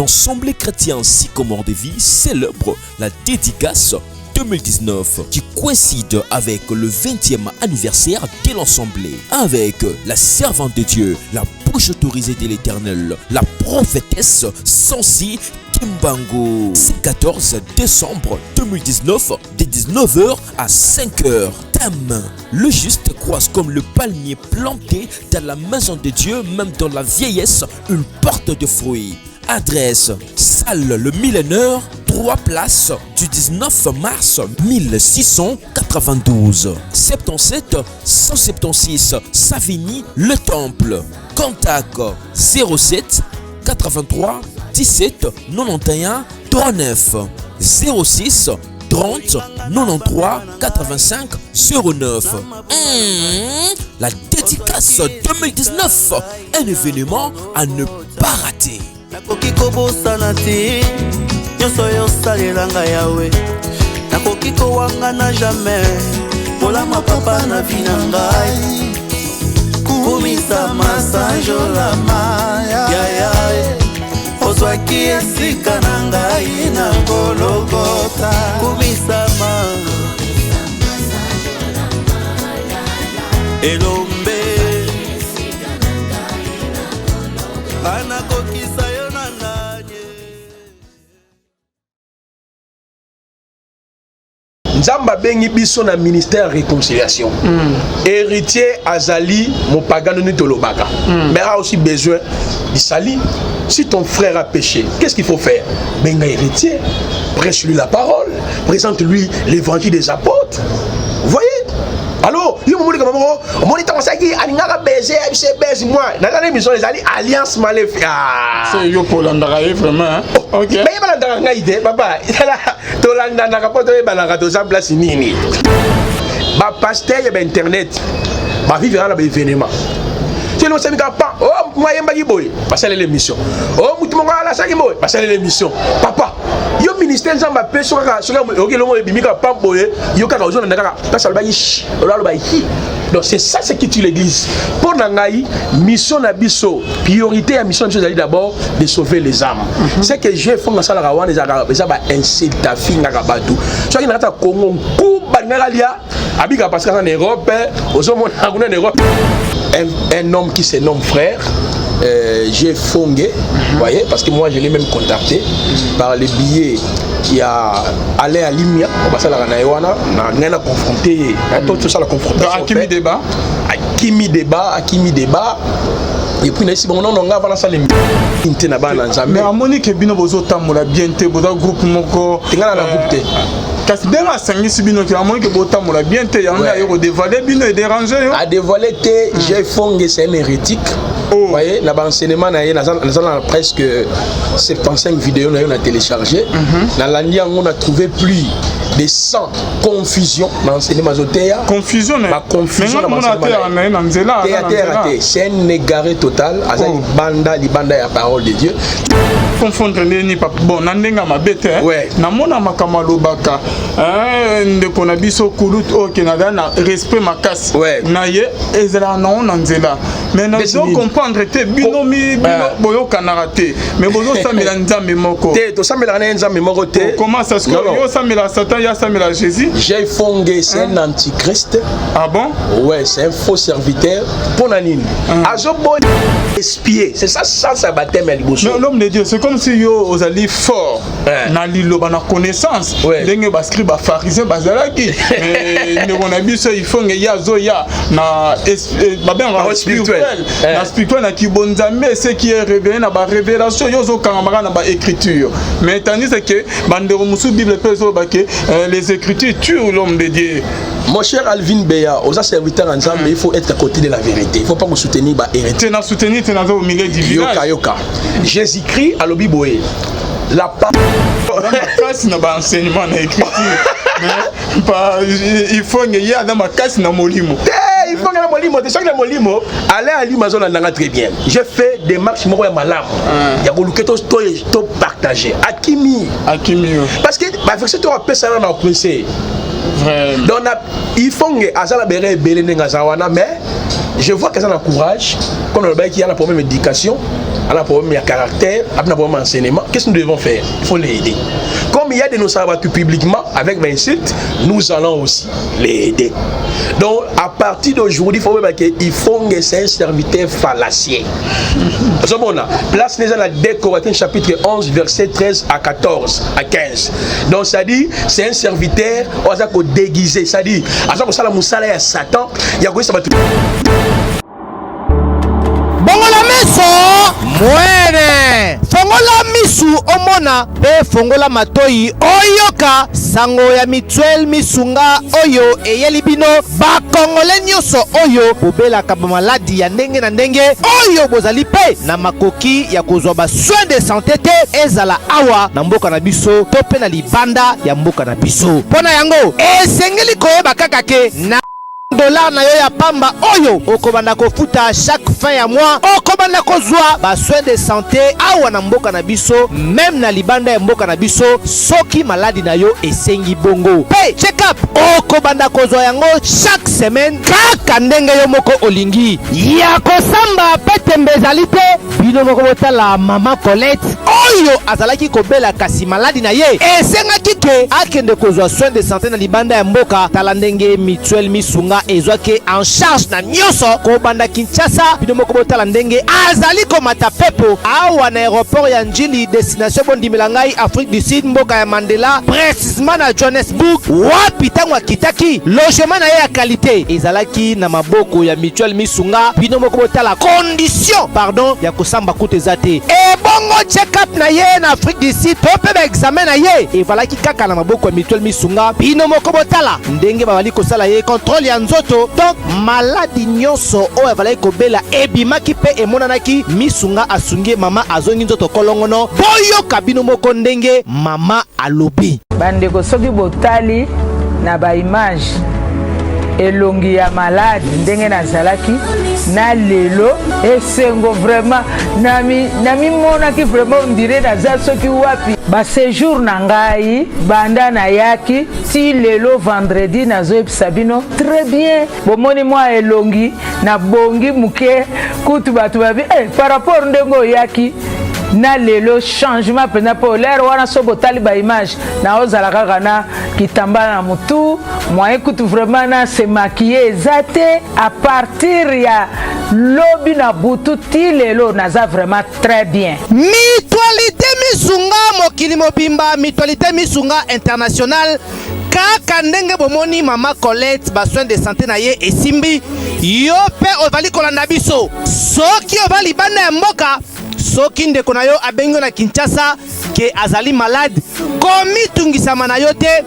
L'Assemblée chrétienne Sycomore de Vie célèbre la dédicace 2019 qui coïncide avec le 20e anniversaire de l'Assemblée, avec la servante de Dieu, la bouche autorisée de l'Éternel, la prophétesse Sansi Kimbangu. C'est 14 décembre 2019 de 19h à 5h. Thème: le juste croise comme le palmier planté dans la maison de Dieu, même dans la vieillesse, une porte de fruits. Adresse: salle Le Millénaire, 3 places du 19 mars 1692, 77 176 Savigny Le Temple. Contact 07 83 17 91 39 06 30 93 85 09. La dédicace 2019, un événement à ne pas rater. Nakoki kobosana te nyonso yosalelanga yawe, nakoki kowanga na jamais molama papa na vie na ngai, kumisa masanjolama yaya ozwaki esika na ngai na Golgotha, kumisama elombe anakokisa yo na nanye. Nzamba bengi biso na ministère réconciliation. Héritier Azali Mopagano ni Tolobaka. Mais a aussi besoin d'Isali. Si ton frère a péché, qu'est-ce qu'il faut faire? Benga héritier, prêche-lui la parole, présente-lui l'évangile des apôtres. Vous voyez? Allô, il m'a dit que mon état consacré à l'ingara baiser, c'est baiser moi. Dans la émission les alliés alliance maléfique. C'est yo pour l'andaraï vraiment. OK. Mais il y a pas l'andaraï papa. To l'andaraï pas to balanga to sa place nini. Ba pasteur y a internet. Ba vivre là événement. C'est nous sommes pas. Oh, moi yemba giboy. Passer l'émission. Oh, mutumonga la sa giboy. Passer l'émission. Papa, yo ministère nzamba pe soka OK le mot bimika pamboye, yo kaka ozona ndaka. Passer ba yish. Olalo ba yi. Donc c'est ça ce qui tue l'église. Pour Nangaï, mission na biso, priorité à mission de d'abord de sauver les âmes. C'est que je fais dans ça la rawan les arabes, ça va insulter ta fille na kabatu. Soit qui n'ata Congo coup bangalia, abika parce qu'en Europe, aux hommes en Europe, un homme qui se nomme frère. J'ai fongé, voyez, parce que moi je l'ai même contacté par les billets qui a allé à Limia, on va ça la Ranaïwana, on a confronté, tout ça la confrontation. Akimi débat. Akimi débat. Et puis ici bon non on va la salle na bana nzambe. Mais amoni ke bino bozo tamola bien te bozo groupe moko. Tingala na groupe te. Kasi denga sangisi bino ke amoni ke bozo tamola bien te yanga yo dévaler bino et déranger yo. A dévoiler te, j'ai fongé c'est un hérétique. Vous voyez, là-bas, enseignement, nous avons presque 75 vidéos qu'on a téléchargées. Dans l'année, on a trouvé plus de 100 confusions dans l'enseignement. Confusion, la confusion dans l'enseignement. C'est un égaré total. Libanda est la parole de Dieu. Confondre les pas bon, n'endenga ma bête. Ouais. Namona makamalo baka. De konabiso kulut o Canada na respect makas. Ouais. Naye ezela non nanzela. Mais nous comprendre te binomi boyo kanarate. Mais bozo samela nzambe moko. Te to samela nzambe moko te. Comment ça se yo samela Satan ya samela Jésus? J'ai fongé c'est un antichrist. Ah bon? Ouais, c'est un faux serviteur. Pour Nanine. Azobo espier. C'est ça baptême liboso. L'homme de Dieu, c'est comme si yo ozali fort. Na lilo ba na connaissance. Ndenge ba scribe ba pharisien bazalaki. Mais ne on a biso il faut ya zo ya na ba ben spirituel. Na spirituel na kibonzambe ce qui est révélé na ba révélation yo zo kangama na ba écriture. Mais tandis que bandero musu Bible peso ba que les écritures tuent l'homme de Dieu. Mon cher Alvin Beya, aux serviteurs ensemble, il faut être à côté de la vérité. Il ne faut pas vous soutenir les hérétiques. Tu n'as soutenu, tu n'as pas au milieu du village. Yoka, yoka. Jésus-Christ à l'Obiboé. La parole. Il n'y a pas d'enseignement dans l'écriture. Il faut qu'il y ait dans ma casse dans mon limo. Il faut que la molimo, tu sais que la molimo, aller à l'Amazon en très bien. Je fais des marches moi à malam. Il y a beaucoup de tout partager. Akimi. Parce que la version tu appelles ça dans le conseil. Donc il faut que Azala Béré Belé Nengazawana, mais je vois que ça a courage, comme le bail qui a la première éducation. on a un problème de caractère, on a un problème d'enseignement. Qu'est-ce que nous devons faire? Il faut les aider. Comme il y a des nous battus publiquement avec 20 insultes, nous allons aussi les aider. Donc, à partir d'aujourd'hui, il faut que c'est un serviteur fallacieux. Place les la Corinthiens chapitre 11, verset 13 à 14 à 15. Donc, ça dit, c'est un serviteur déguisé. Ça dit, à ça, ça, la Satan, il y a quoi ça va tout. Bongola meso mwene fongola misu omona pe fongola matoi oyoka sango ya Mutuelle Misunga oyo eyeli bino bakongole nyonso oyo bobelaka bamaladi ya ndenge na ndenge oyo bozali pe na makoki ya kozwa ba soins de santé te ezala awa na mboka na biso to pe na libanda ya mboka na biso. Pona yango esengeli koyeba kaka ke na dollar na yo ya pamba oyo okobanda kofuta chaque fin ya mois okobanda kozwa ba soins de santé awa na mboka na biso même na libanda ya mboka na biso soki maladi na yo esengi bongo pe check up okobanda kozwa yango chaque semaine kaka ndenge yo moko olingi ya kosamba pe tembezali te bino moko botala mama Colette oyo azalaki kobela kasi maladi na ye esengaki ke akende kozwa soins de santé na libanda ya mboka tala ndenge Mutuelle Misunga ezwake en charge na nyonso ko banda Kinshasa bino moko botala ndenge azali komata pepo awa na aéroport ya Njili destination bondimela ngai Afrique du Sud mboka ya Mandela précisément na Johannesburg wapi tango akitaki logement na ye ya qualité ezalaki na maboko ya Mutuelle Misunga bino moko botala condition pardon ya kosamba kuta te e bongo check up na ye na Afrique du Sud to pe examen na ye evalaki kaka na maboko ya Mutuelle Misunga bino moko botala ndenge babali kosala ye contrôle ya nzoto donc maladi nyonso oyo avalaki kobela ebimaki pe emonanaki Misunga asungi mama azongi nzoto kolongono boyoka bino moko ndenge mama alobi bandeko soki botali na ba image elongi ya malade ndenge nazalaki na lelo esengo vraiment nami monaki vraiment ondire naza soki wapi ba séjour na ngai banda na yaki ti lelo vendredi nazoyebisa bino très bien bomoni mwa elongi na bongi muke kutu bato babi par rapport ndenge oyaki na lelo changement pena po l'air wana so botali ba image na ozala kaka na kitambala na mutu moyen kutu vraiment na se maquiller ezate à partir ya lobi na butu ti lelo naza vraiment très bien. Mutualité Misunga mokili mobimba Mutualité Misunga international kaka ndenge bomoni mama Colette ba soins de santé na ye esimbi yo pe ovali kolanda biso soki ovali bana ya mboka soki ndeko na yo abengo na Kinshasa ke azali malade komitungisama na yo te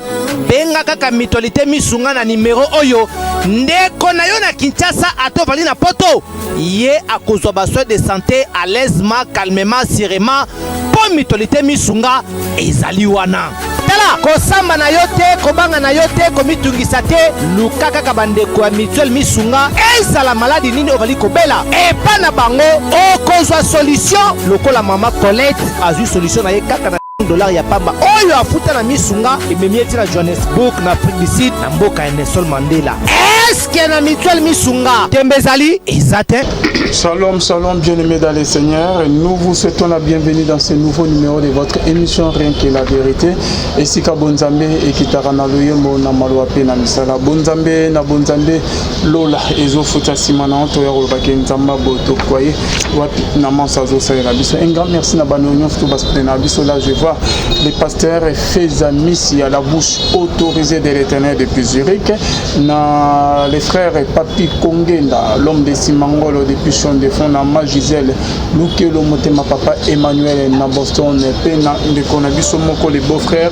benga kaka Mutualité Misunga na numero oyo ndeko na yo na Kinshasa atovali na poto ye akozwa ba soins de santé à l'aisement calmement sereinement po Mutualité Misunga ezali wana tala kosamba na yo te kobanga na yo te komitungisa te luka kaka bandeko ya Mutuelle Misunga ezala maladi nini ovali kobela epa na bango okozwa solution lokola mama Colette azwi solution na ye kaka na $1 ya pamba oyo afuta na Misunga ememieti na Johannesburg na Afrique du Sud na mboka ya Nelson Mandela. Est-ce que na Mutuelle Misunga tembezali ezate? Shalom, shalom, bien-aimés dans les Seigneurs. Nous vous souhaitons la bienvenue dans ce nouveau numéro de votre émission Rien que la vérité. Et si ka bonzambe et kitarana loyemo na malwape na misala bonzambe na bonzambe lola ezo futa simana onto ya robake nzamba boto kwaye wapi na mansazo salela biso. Un grand merci na banonyo futu baspene na biso. Là je vois le pasteur Feza Missi à la bouche autorisée de l'Éternel depuis Zurich. Na les frères Papi Kongenda, l'homme de Simangolo depuis de fond na ma Gisèle Lukelo Motema papa Emmanuel na Boston pena de konabiso moko les beaux-frères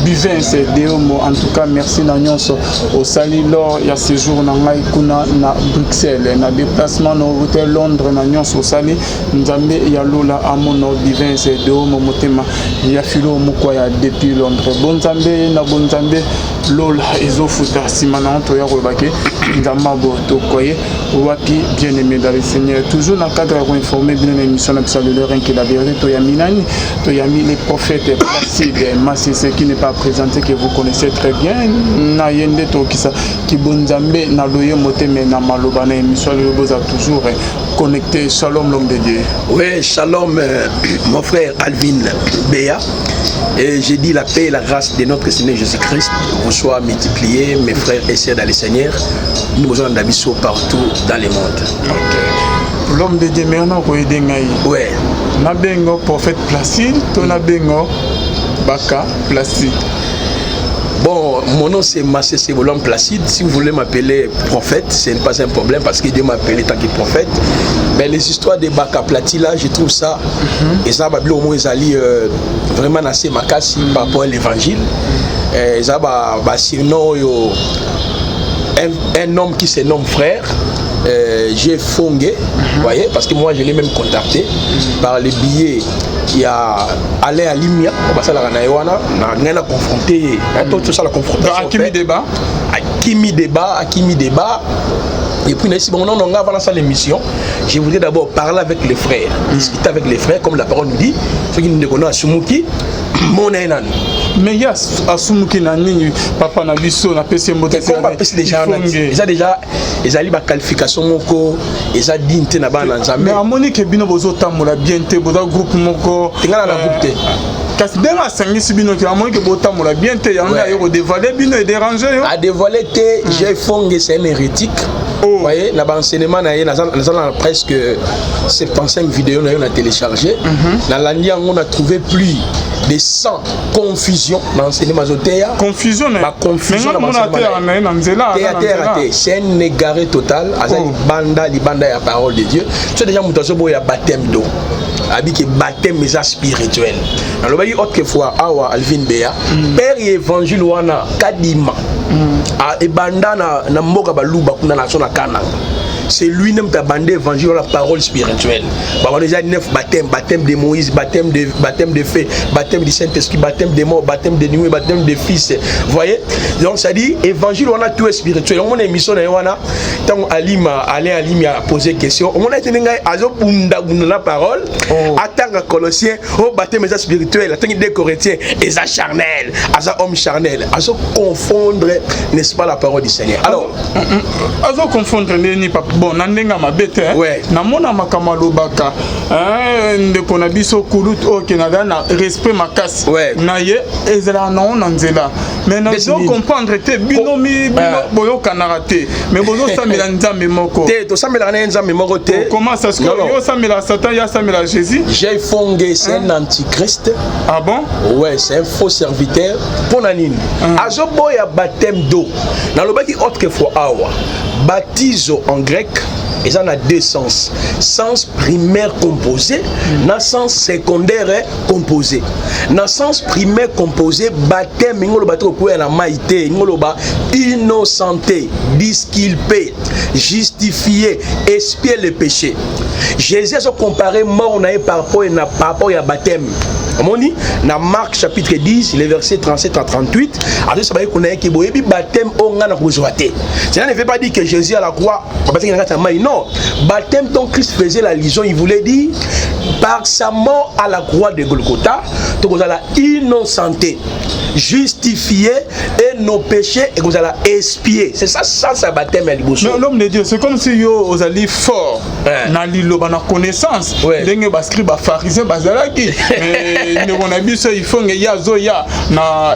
Bivens Deomo. En tout cas merci na nyonso au sali lors ya séjour na ngai kuna na Bruxelles na déplacement na hôtel Londres na nyonso au sali nzambe ya lola amono Bivens Deomo Motema ya filo moko ya depuis Londres bonzambe na bonzambe lola ezofuta simana onto ya robake Ndamabo Tokoye, Wapi, bien-aimé dans le Seigneur. Toujours dans le cadre de informer bien l'émission de l'heure qui la vérité, Toyami Nani, Toyami les prophètes Placide, Massé qui n'est pas présenté, que vous connaissez très bien, Nayende Tokisa, qui Bonzambe, Naloye Moteme, Namalobana, émission de Boza toujours connecté. Shalom, l'homme de Dieu. Oui, shalom, mon frère Alvin Béa. Et j'ai dit la paix et la grâce de notre Seigneur Jésus-Christ vous soient multipliés, mes frères et sœurs dans le Seigneur. Nous avons d'abisso partout dans le monde. Okay. L'homme de Dieu, maintenant, vous aidez Ngaï. Oui. Nabengo prophète Placide, ton Nabengo Baka Placide. Bon, mon nom c'est Massé l'homme Placide. Si vous voulez m'appeler prophète, ce n'est pas un problème parce que Dieu m'a appelé tant que prophète. Mais les histoires de Baka Placide là, je trouve ça, et ça va au moins vraiment assez makasi par rapport à l'évangile. Et ça va surnom un homme qui se nomme frère. J'ai fongé, voyez, parce que moi je l'ai même contacté par les billets qui a allé à Limia, on va la confronté, tout ça la confrontation. À Kimi débat. À Kimi débat. Et puis, si on va lancer l'émission, je voudrais d'abord parler avec les frères, discuter avec les frères, comme la parole nous dit, ceux qui nous connaissent à Sumuki, mon énan. Mais il y a Asumuki Nani, Papa Nabiso, na PC Moté. Ils ont déjà les qualifications moko, ils ont dit na ba na Nzambe. Mais à Monique Bino bozo tamola bien te bozo groupe moko. Tingala na groupe te. Kasi denga sangisi bino ki à Monique bozo tamola bien te yanga yo dévoiler bino et déranger yo. À dévoiler te, j'ai fongé c'est un hérétique. Vous voyez, dans l'enseignement, nous avons presque 75 vidéos qu'on a téléchargées. Dans l'année, on a trouvé plus de 100 confusions dans l'enseignement. Confusion, confusion dans l'enseignement. C'est un égaré total. Banda, la parole de Dieu. C'est déjà mon baptême d'eau. Avec baptême spirituel. Alors, autrefois, Awa Alvin Béa, Père et Évangile Wana Kadima. Et banda na mboka baluba kuna na sona kana. C'est lui-même qui a bandé évangile la parole spirituelle. On a déjà 9 baptêmes, baptême de Moïse, baptême de feu, baptême du Saint-Esprit, baptême de mort, baptême de nuit, baptême de fils. Vous voyez? Donc ça dit évangile on a tout est spirituel. On a une émission dans wana tant Alima a posé question. On a été ngai azo bunda la parole. Attends Colossiens, au baptême est spirituel, attends des Corinthiens, est charnel, azo homme charnel, azo confondre n'est-ce pas la parole du Seigneur. Alors azo confondre ni papa. Bon, nandenga mabete, na mona makamalo baka, ndeko na biso kulut o Canada na respect makasi. Na ye ezela na nanzela. Mais na zo comprendre te binomi boyo kanarate. Mais bozo samela nzambe moko. Te to samela na nzambe moko te. Comment ça se fait? Yo samela Satan, ya samela Jésus. J'ai fongé c'est un antichrist. Ah bon? Ouais, c'est un faux serviteur. Pour nanine. Azo boya baptême d'eau. Na lobaki autrefois awa. Baptiso en grec, et ça a deux sens. Sens primaire composé, na sens secondaire composé. Na sens primaire composé, baptême, ingolo bato ko na maïté, ingolo ba innocenté, disculpé, justifié, expier le péché. Jésus a comparé mort na par rapport à baptême. On dit dans Marc chapitre 10, les versets 37 à 38, alors ça va dire qu'on a qui baptême on a rejoité. Cela ne veut pas dire que Jésus à la croix, non, baptême dont Christ faisait la liaison, il voulait dire par sa mort à la croix de Golgotha, donc vous allez innocenté, justifié et nos péchés et vous allez expier. C'est ça, ça baptême à l'ibousso. Mais l'homme de Dieu, c'est comme si vous allez fort dans l'île, dans la connaissance. Dengue bascrit ba pharisien bazalaki. Mais on a vu ça, il faut que y a zoya na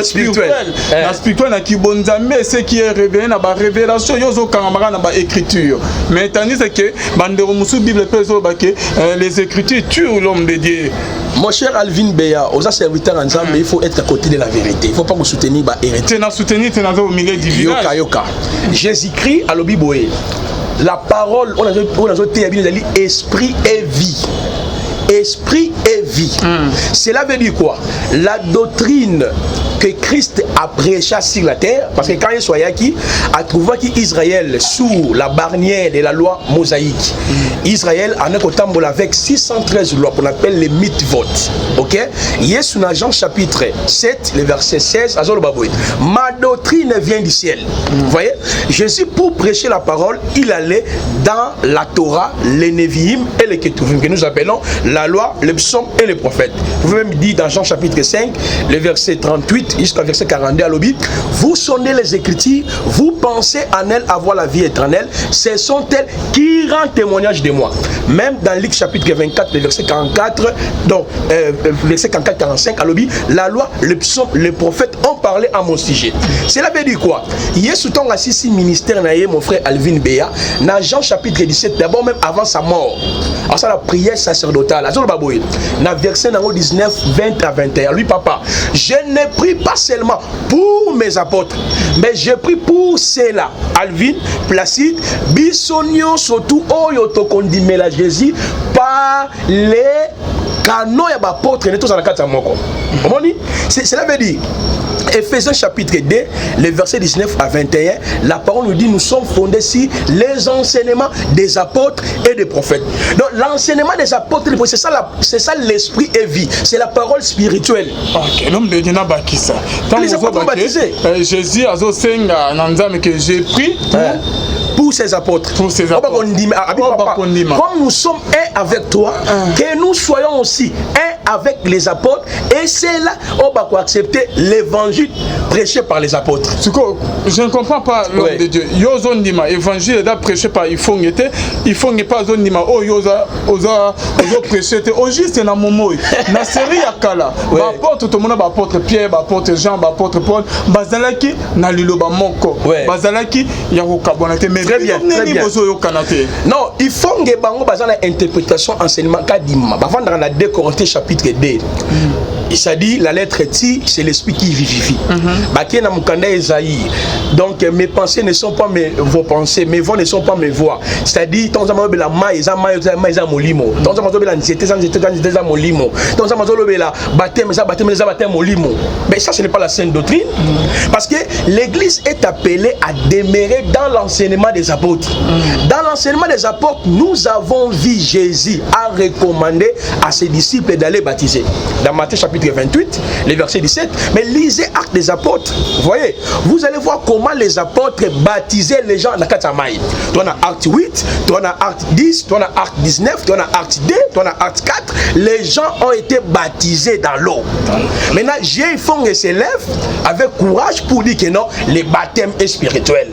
spirituel, na spirituel na kibonzambe, ce qui est révélé na ba révélation yozo kamara na ba écriture. Mais tandis que bandero musu Bible peso ba que les écritures tuent l'homme de Dieu. Mon cher Alvin Béa, aux serviteurs ensemble, il faut être à côté de la vérité. Il ne faut pas vous soutenir bah hériter. Tu n'as soutenu, tu n'as au milieu du village. Yoka. Jésus-Christ à l'obiboé. La parole, on a dit esprit et vie. Esprit et vie. Cela veut dire quoi? La doctrine que Christ a prêché sur la terre, parce que quand il soit qui a trouvé qu'Israël sous la barrière de la loi mosaïque, Israël en a cotambolé avec 613 lois qu'on appelle les mitzvot. Ok? Yes, on a Jean chapitre 7, le verset 16, ma doctrine vient du ciel. Vous voyez? Jésus, pour prêcher la parole, il allait dans la Torah, les Nevi'im et les Ketuvim, que nous appelons la loi, les psaumes et les prophètes. Vous pouvez me dire dans Jean chapitre 5, le verset 38 jusqu'au verset 42 à l'obit, vous sonnez les Écritures, vous pensez en elles avoir la vie éternelle, ce sont elles qui rendent témoignage de moi. Même dans Luc chapitre 24, le verset 44, donc verset 44-45 à l'obit, la loi, les psaumes, les prophètes ont parlé à mon sujet. Cela veut dire quoi? Yesu ton assisi ministère naïe mon frère Alvin Beya, dans Jean chapitre 17, d'abord même avant sa mort, en ça la prière sacerdotale, dans verset 19, 20 à 21, lui papa, je ne prie pas seulement pour mes apôtres, mais je prie pour ceux-là, Alvin, Placide, Bissonio, surtout Oyoto Kondimela Jésus, par les canons et apôtres, et tous en la carte à moko. Cela veut dire, Ephésiens chapitre 2, le verset 19 à 21, la parole nous dit nous sommes fondés sur les enseignements des apôtres et des prophètes. Donc l'enseignement des apôtres et des prophètes, c'est ça l'esprit et vie, c'est la parole spirituelle. Ok, l'homme de Dieu n'a pas qui ça. Les apôtres ont baptisé. Jésus a dit que j'ai pris pour ses apôtres. Pour ses apôtres. Comme nous sommes un avec toi, que nous soyons aussi un avec les apôtres, et c'est là on va accepter l'évangile prêché par les apôtres. Je ne comprends pas l'homme de Dieu. Yozo Ndima, évangile est prêché par il faut pas zone Ndima. Oh yoza prêché. Au juste na momo. Na série akala. Ba apôtre tout le monde ba apôtre Pierre, ba apôtre Jean, ba apôtre Paul, bazalaki na liloba moko. Bazalaki ya kokabonate mais très bien. Non, il faut que bango bazana interprétation enseignement kadima. Ba vendre dans la 2 Corinthiens chapitre 2. Il s'est dit la lettre Ti, c'est l'esprit qui vivifie. Baké na mukanda Esaïe. Donc mes pensées ne sont pas vos pensées, mes voix ne sont pas mes voix. C'est-à-dire tant que la maïs za molimo. Tant que la nzete za molimo. Tant que la baptême molimo. Mais ça ce n'est pas la sainte doctrine. Parce que l'église est appelée à demeurer dans l'enseignement des apôtres. Dans l'enseignement des apôtres, nous avons vu Jésus a recommandé à ses disciples d'aller baptiser. Dans Matthieu chapitre 28, le verset 17, mais lisez Actes des apôtres. Vous voyez, vous allez voir comment les apôtres baptisaient les gens dans la Katamaï. Tu as Acte 8, tu as Acte 10, tu as Acte 19, tu as Acte 2, tu as Acte 4. Les gens ont été baptisés dans l'eau. Maintenant, il faut qu'ils s'élèvent avec courage pour dire que non, le baptême est spirituel.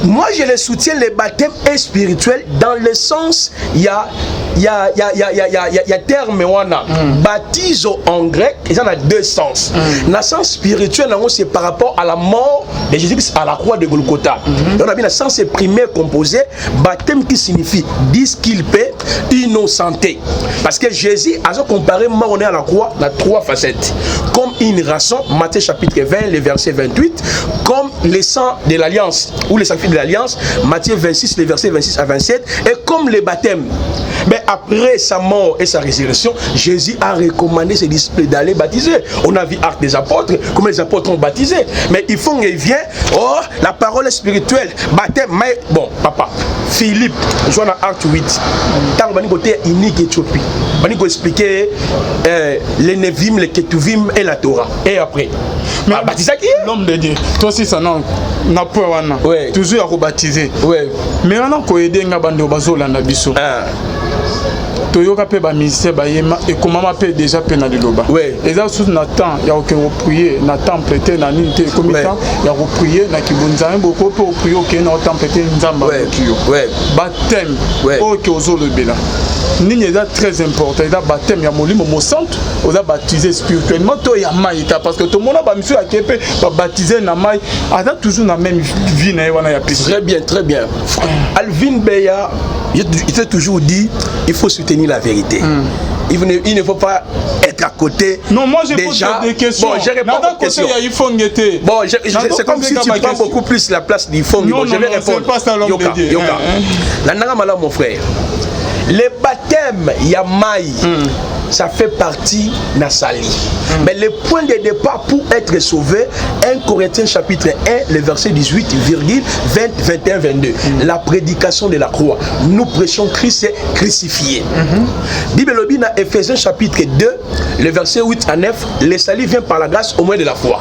Moi, je les soutiens, le baptême est spirituel dans le sens, il y a terme wana baptizo en grec, il y en a deux sens. Dans le sens spirituel, c'est par rapport à la mort de Jésus à la croix de Golgotha. On a bien le sens primaire composé, baptême qui signifie disculpé, innocenté. Parce que Jésus a comparé mort à la croix dans 3 facettes. Comme une rançon, Matthieu chapitre 20, le verset 28, comme le sang de l'alliance ou le sacrifice de l'alliance, Matthieu 26, le verset 26 à 27, et comme le baptême. Mais après sa mort et sa résurrection, Jésus a recommandé ses disciples d'aller baptiser. On a vu Actes des apôtres, comment les apôtres ont baptisé. Mais il faut qu'il vienne, la parole est spirituelle, baptême, mais bon, papa, Philippe, je vois dans Acte 8, tant que côté unique Éthiopie, on va expliquer les Nevim, les Ketuvim et la Torah. Et après, mais baptiser qui est l'homme de Dieu. Toi aussi, ça n'a pas toujours à rebaptiser. Mais on a quoi aider Ngabando Bazolanda Bisso. Toyoka pe ba ministère ba yema et comment m'appelle déjà pe na liloba. Et ça sous Nathan, il y a aucun prier, Nathan prêter na nité comme ça, il y a prier na kibunza beaucoup pour prier que na autant prêter nzamba kiyo. Baptême OK ozo le bela. Nini est très important, il a baptême ya molimo mo centre, on a baptisé spirituellement to ya maïta parce que tout le monde ba monsieur akepe ba baptiser na mai, a toujours la même vie na wana ya pisi. Très bien, très bien. Alvin Beya, il faut toujours dire il faut soutenir la vérité. Il ne faut pas être à côté. Non, moi je pose des questions. Bon, je réponds aux questions. Bon, c'est comme si tu prends beaucoup plus la place du fond. Non, je vais répondre. Pas ça, Yoka. La Nanga Mala, mon frère. Le baptême Yamaï, ça fait partie Nassali. Mais le point de départ pour être sauvé, 1 Corinthiens chapitre 1, le verset 18, 20, 21, 22. La prédication de la croix. Nous prêchons Christ crucifié. Bible lobby dans Ephésiens chapitre 2, le verset 8 à 9, le salut vient par la grâce au moyen de la foi.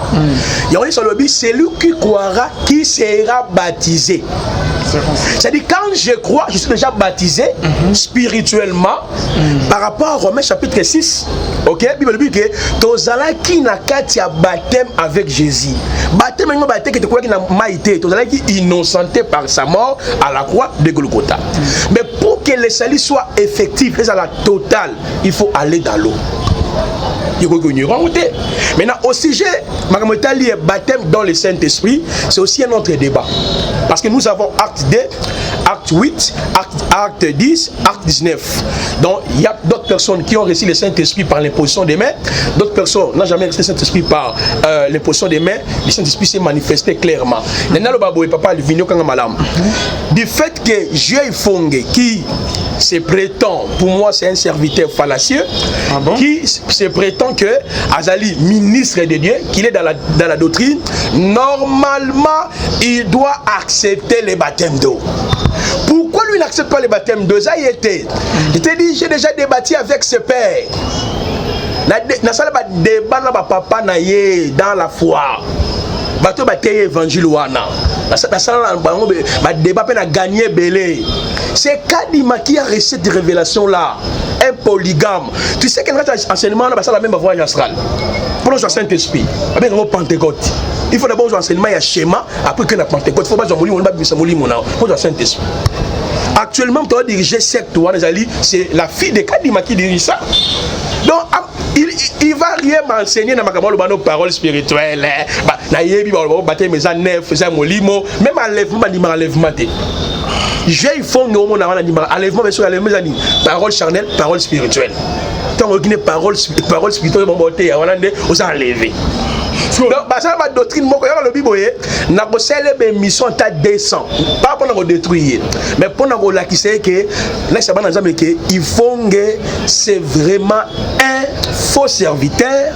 Il y a sur le lobby, c'est lui qui croira, qui sera baptisé. C'est-à-dire quand je crois, je suis déjà baptisé spirituellement par rapport à Romains chapitre 6. Ok, Bible dit que tozala qui na katia baptême avec Jésus. Baptême non baptême que tu crois qu'il n'a maïté, tozala qui innocenté par sa mort à la croix de Golgotha. Mais pour que le salut soit effectif, et à la totale, il faut aller dans l'eau. Maintenant, au sujet, baptême dans le Saint-Esprit, c'est aussi un autre débat. Parce que nous avons acte 2, acte 8, acte 10, acte 19. Donc, il y a d'autres personnes qui ont reçu le Saint-Esprit par l'imposition des mains. D'autres personnes n'ont jamais reçu le Saint-Esprit par l'imposition des mains. Le Saint-Esprit s'est manifesté clairement. Du fait que Dieu Fongue, qui se prétend, pour moi c'est un serviteur fallacieux, qui se prétend que Azali, ministre de Dieu, qu'il est dans la doctrine, normalement il doit accepter les baptêmes d'eau. Pourquoi lui n'accepte pas les baptêmes d'eau? Ça y était. Il te dit, j'ai déjà débattu avec ses pères. Na sala ba débat na ba papa na ye dans la foi. Bato ba teye évangile wana. Na sala ba débat pe na gagner belé. C'est Kadima qui a reçu cette révélation là. Un polygame. Tu sais que notre enseignement na la même voie astrale. Pour le Saint-Esprit, avec le Pentecôte. Il faut d'abord enseignement et schéma après que la Pentecôte. Il faut pas le Saint-Esprit. Actuellement, tu as dirigé secte, c'est la fille de Kadima qui dirige ça. Donc, il va rien m'enseigner dans ma paroles spirituelles. Même enlèvement. J'ai fond enlèvement, parole charnelle, parole spirituelle. Tant que parole spirituelle, on a enlevé. Donc, ça va doctrine, moi, le Bible, n'a pas célébrer mission à 200, pas pour nous détruire, mais pour nous la qui sait que il faut que c'est vraiment un faux serviteur.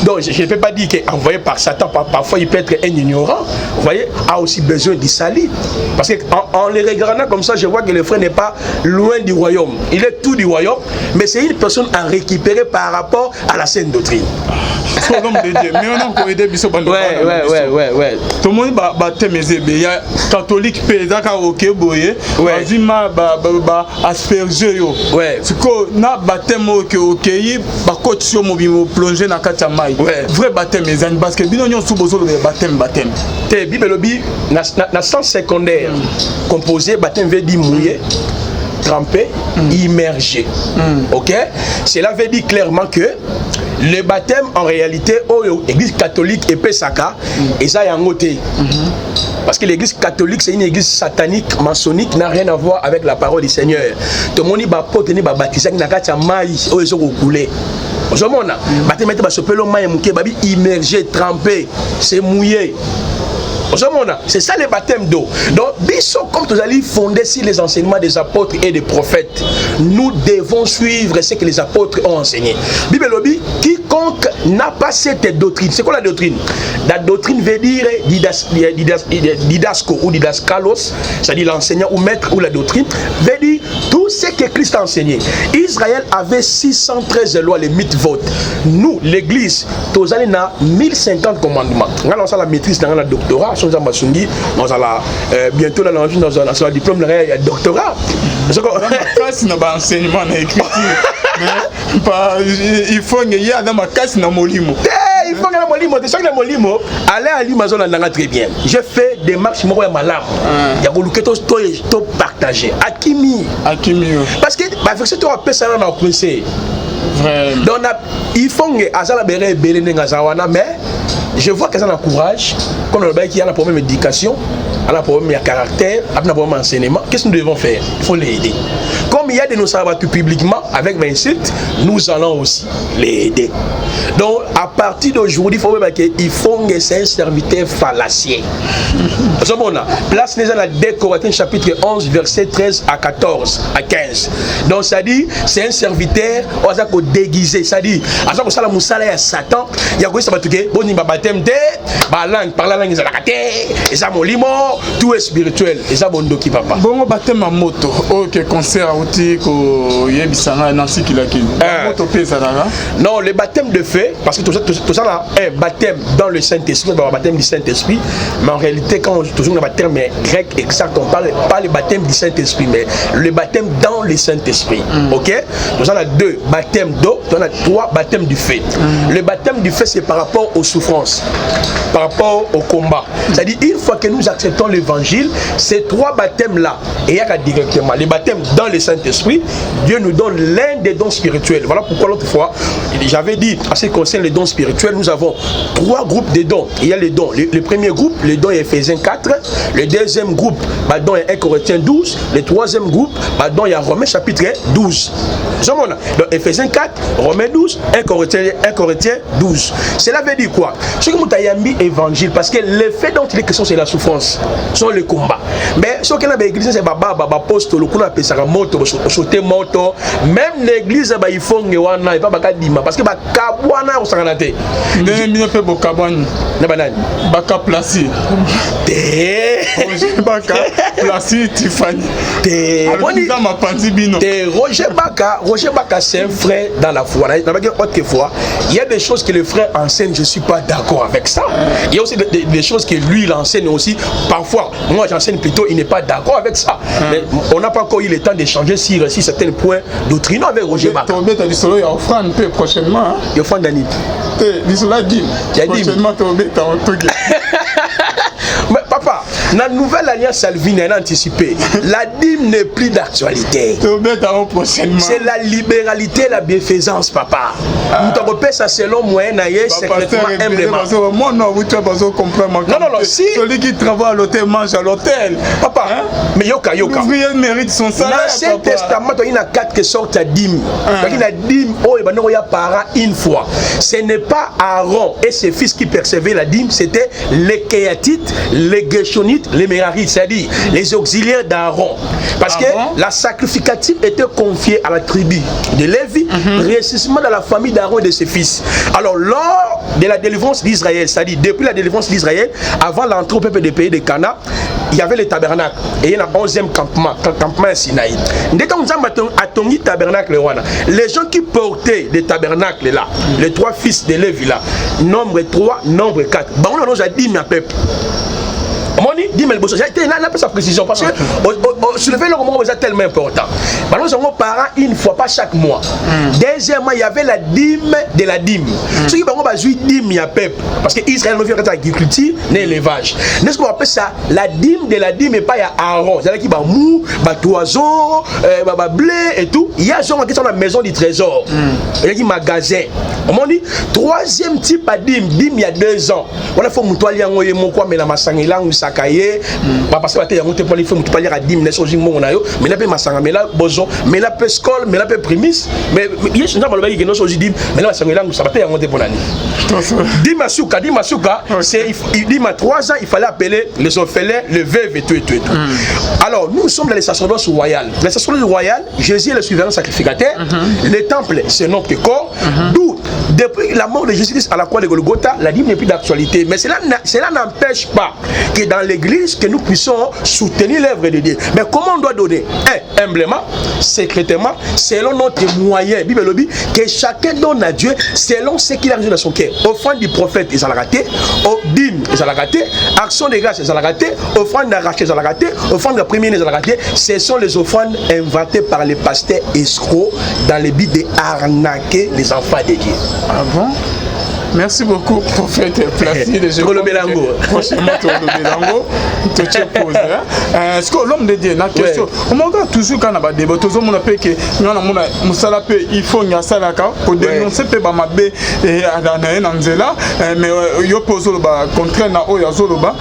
Donc je ne peux pas dire qu'envoyé par Satan, parfois il peut être un ignorant, vous voyez, a aussi besoin du salut. Parce qu'en les regardant comme ça, je vois que le frère n'est pas loin du royaume. Il est tout du royaume, mais c'est une personne à récupérer par rapport à la saine doctrine. C'est l'homme de Dieu. Mais on a encore aidé Bissot Bando. Ouais. Tout le monde baptême il y a catholique pédaka OK boye. Vas-y ma asperger yo. Ouais. C'est que na baptême OK ba coach yo mobimo plonger na katia mai. Vrai baptême ezani parce que bino nyon subozo le baptême. Te Bible lobi na sens secondaire composé baptême veut dire mouiller, tremper, immerger. OK? Cela veut dire clairement que le baptême en réalité l'église catholique et Pesaka et ça y a un côté. Parce que l'église catholique c'est une église satanique, maçonnique, n'a rien à voir avec la parole du Seigneur. Tout le monde va tenir baptiser na katia mai au ezo couler. Ozomona, baptême ba sopelo mai muke babi immerger, tremper, c'est mouiller. C'est ça le baptême d'eau. Donc, comme vous allez fonder sur les enseignements des apôtres et des prophètes, nous devons suivre ce que les apôtres ont enseigné. Bible lobby, quiconque n'a pas cette doctrine, c'est quoi la doctrine? La doctrine veut dire didasco ou didaskalos, c'est-à-dire l'enseignant ou maître ou la doctrine, veut dire tout ce que Christ a enseigné. Israël avait 613 lois, les mitzvot. Nous, l'église, tous allons na 1050 commandements. On a la maîtrise dans le doctorat. Bientôt là, dans un diplôme, il y a un doctorat. Enseignement il faut qu'il y ait dans ma casse dans mon limo. Il faut que le molimo allez à l'Amazon très bien. Je fais des marches moi à malam. Il y a beaucoup de partager. Akimi. Parce que avec ce tu as ça dans le conseil. Donc il faut que azala bere belé ngazawana mais je vois que ça encourage comme le bail qui a un problème d'éducation, a un problème de caractère, a un problème d'enseignement. Qu'est-ce que nous devons faire? Il faut les aider. Comme il y a de nos sabbats publiquement, avec l'insulte, nous allons aussi l'aider. Donc, à partir d'aujourd'hui, il faut que c'est un serviteur fallacieux. Place les la 2 Corinthiens chapitre 11, verset 13 à 14 à 15. Donc, ça dit, c'est un serviteur déguisé. Ça dit, à ce que ça la Satan, il y a quoi ça va tout que, bon, il va baptême de, langue, par la langue, ils ont la cate, ils ont mon limo, tout est spirituel, ils ont mon doki papa. Bon, baptême à moto, ok, concert outil, ko yebisanga, Nancy Kilaki. Moto pesa là. Non, le baptême de feu, parce que tout ça là, un baptême dans le Saint-Esprit, le baptême du Saint-Esprit, mais en réalité, quand toujours le baptême grec exact, on parle pas le baptême du Saint-Esprit, mais le baptême dans le Saint-Esprit. Ok? Nous avons 2 baptêmes d'eau, nous avons 3 baptêmes du feu. Le baptême du feu, c'est par rapport aux souffrances, par rapport au combat. C'est-à-dire, une fois que nous acceptons l'évangile, ces 3 baptêmes-là, et il y a directement les baptêmes dans le Saint-Esprit, Dieu nous donne l'un des dons spirituels. Voilà pourquoi l'autre fois, j'avais dit, en ce qui concerne les dons spirituels, nous avons 3 groupes de dons. Il y a les dons. Le premier groupe, le don est Éphésiens 4. Le deuxième groupe, le don est 1 Corinthiens 12. Le troisième groupe, le don est Romains chapitre 12. Donc Éphésiens 4, Romains 12, 1 Corinthiens 12. Cela veut dire quoi? Ce que nous avons mis évangile, parce que l'effet dont il est question, c'est la souffrance, c'est le combat. Mais ce que nous avons l'église, c'est apostole, qu'on appelle ça moto, sauter moto. Même l'église, il faut que nous ayons pas dima, parce que kabwana au sanganate. Ne peut pas kabwana. Ne banane. Baka placé. Baka placé Tiffany. Roger Baka, c'est un frère dans la foi. Autrefois, il y a des choses que le frère enseigne, je ne suis pas d'accord avec ça. Il y a aussi des choses que lui il enseigne aussi. Parfois, moi j'enseigne plutôt, il n'est pas d'accord avec ça. Mais on n'a pas encore eu le temps d'échanger sur certains points doctrinaux avec Roger Baka. Tu as dit il y a offrande prochainement. Il y a offrande d'Anit. Prochainement, tu as mais papa, la nouvelle alliance Salvini est anticipée. La dîme n'est plus d'actualité. C'est la libéralité, la bienfaisance, papa. Nous te repère ça selon moyen secrètement humblement. Non, si. Celui qui travaille à l'hôtel mange à l'hôtel. Papa, mais yoka. L'ouvrier mérite son salaire. L'Ancien Testament, il y a 4 sortes de dîmes. Il y a dîme, il y a para une fois. Ce n'est pas Aaron et ses fils qui percevaient la dîme, c'était les Kéatites, les Gershonites, les Mérarites, c'est-à-dire les auxiliaires d'Aaron. Parce que la sacrificative était confiée à la tribu de Lévi, précisément dans la famille d'Aaron et de ses fils. Alors, lors de la délivrance d'Israël, c'est-à-dire depuis la délivrance d'Israël, avant l'entrée au peuple des pays de Cana, il y avait le tabernacle. Et il y a un 11e campement à Sinaï. Les gens qui portaient des tabernacles là, les 3 fils de Lévi là, nombre 3, nombre 4, on a dit à peuple. Dis mais le sa précision parce que soulever le moment est tellement important. Nous avons parents une fois pas chaque mois. Deuxièmement, il y avait la dîme de la dîme. Ce qui va jouer dîme il peuple parce que Israël ne fait pas d'agriculture ni élevage. N'est-ce qu'on appelle ça la dîme de la dîme et pas il y a Aaron, c'est-à-dire qui va mou, oiseau, blé et tout. Il y a genre qui sont la maison du trésor. Il y a qui magasin. On dit troisième type à dîme il y a 2 ans. On a fait mutuali ngoye moko mais la masangela sakaye parce que il monte pour il faut mutuali à dîme les choses ngo na yo mais la pe masanga mais la bozo mais la pe skol mais la pe prémisse mais il y a gens malobaki que nos choses dîme mais la masangela ngo sabate monte pour nani dîme masuka c'est il dit ma 3 ans il fallait appeler les orphelins les veuves et tout. Alors nous sommes dans les sacerdoces royales. Les sacerdoces royales, Jésus est le souverain sacrificateur. Le temple c'est notre corps. D'où depuis la mort de Jésus à la croix de Golgotha, la dîme n'est plus d'actualité. Mais cela n'empêche pas que dans l'église, que nous puissions soutenir l'œuvre de Dieu. Mais comment on doit donner? Humblement, secrètement, selon notre moyen. Bible dit que chacun donne à Dieu selon ce qu'il a reçu dans son cœur. Offrande du prophète, ils ont raté. Dîme, ils ont raté. Action de grâce, ils ont raté. Offrande d'arraché, ils ont raté. Offrande de première, ils ont raté. Ce sont les offrandes inventées par les pasteurs escrocs dans le but d'arnaquer les enfants de Dieu. Ah bon? Merci beaucoup, prophète Placide. Prochainement, tu vas le Bélango. Tu te poses. Est-ce que l'homme de Dieu, la question, on regarde toujours quand on a des débat, tout le monde peut que il faut y a ça pour dénoncer Pebamabé et Adanae Nanzela, mais il y a posé le contraire na Oyazoloba.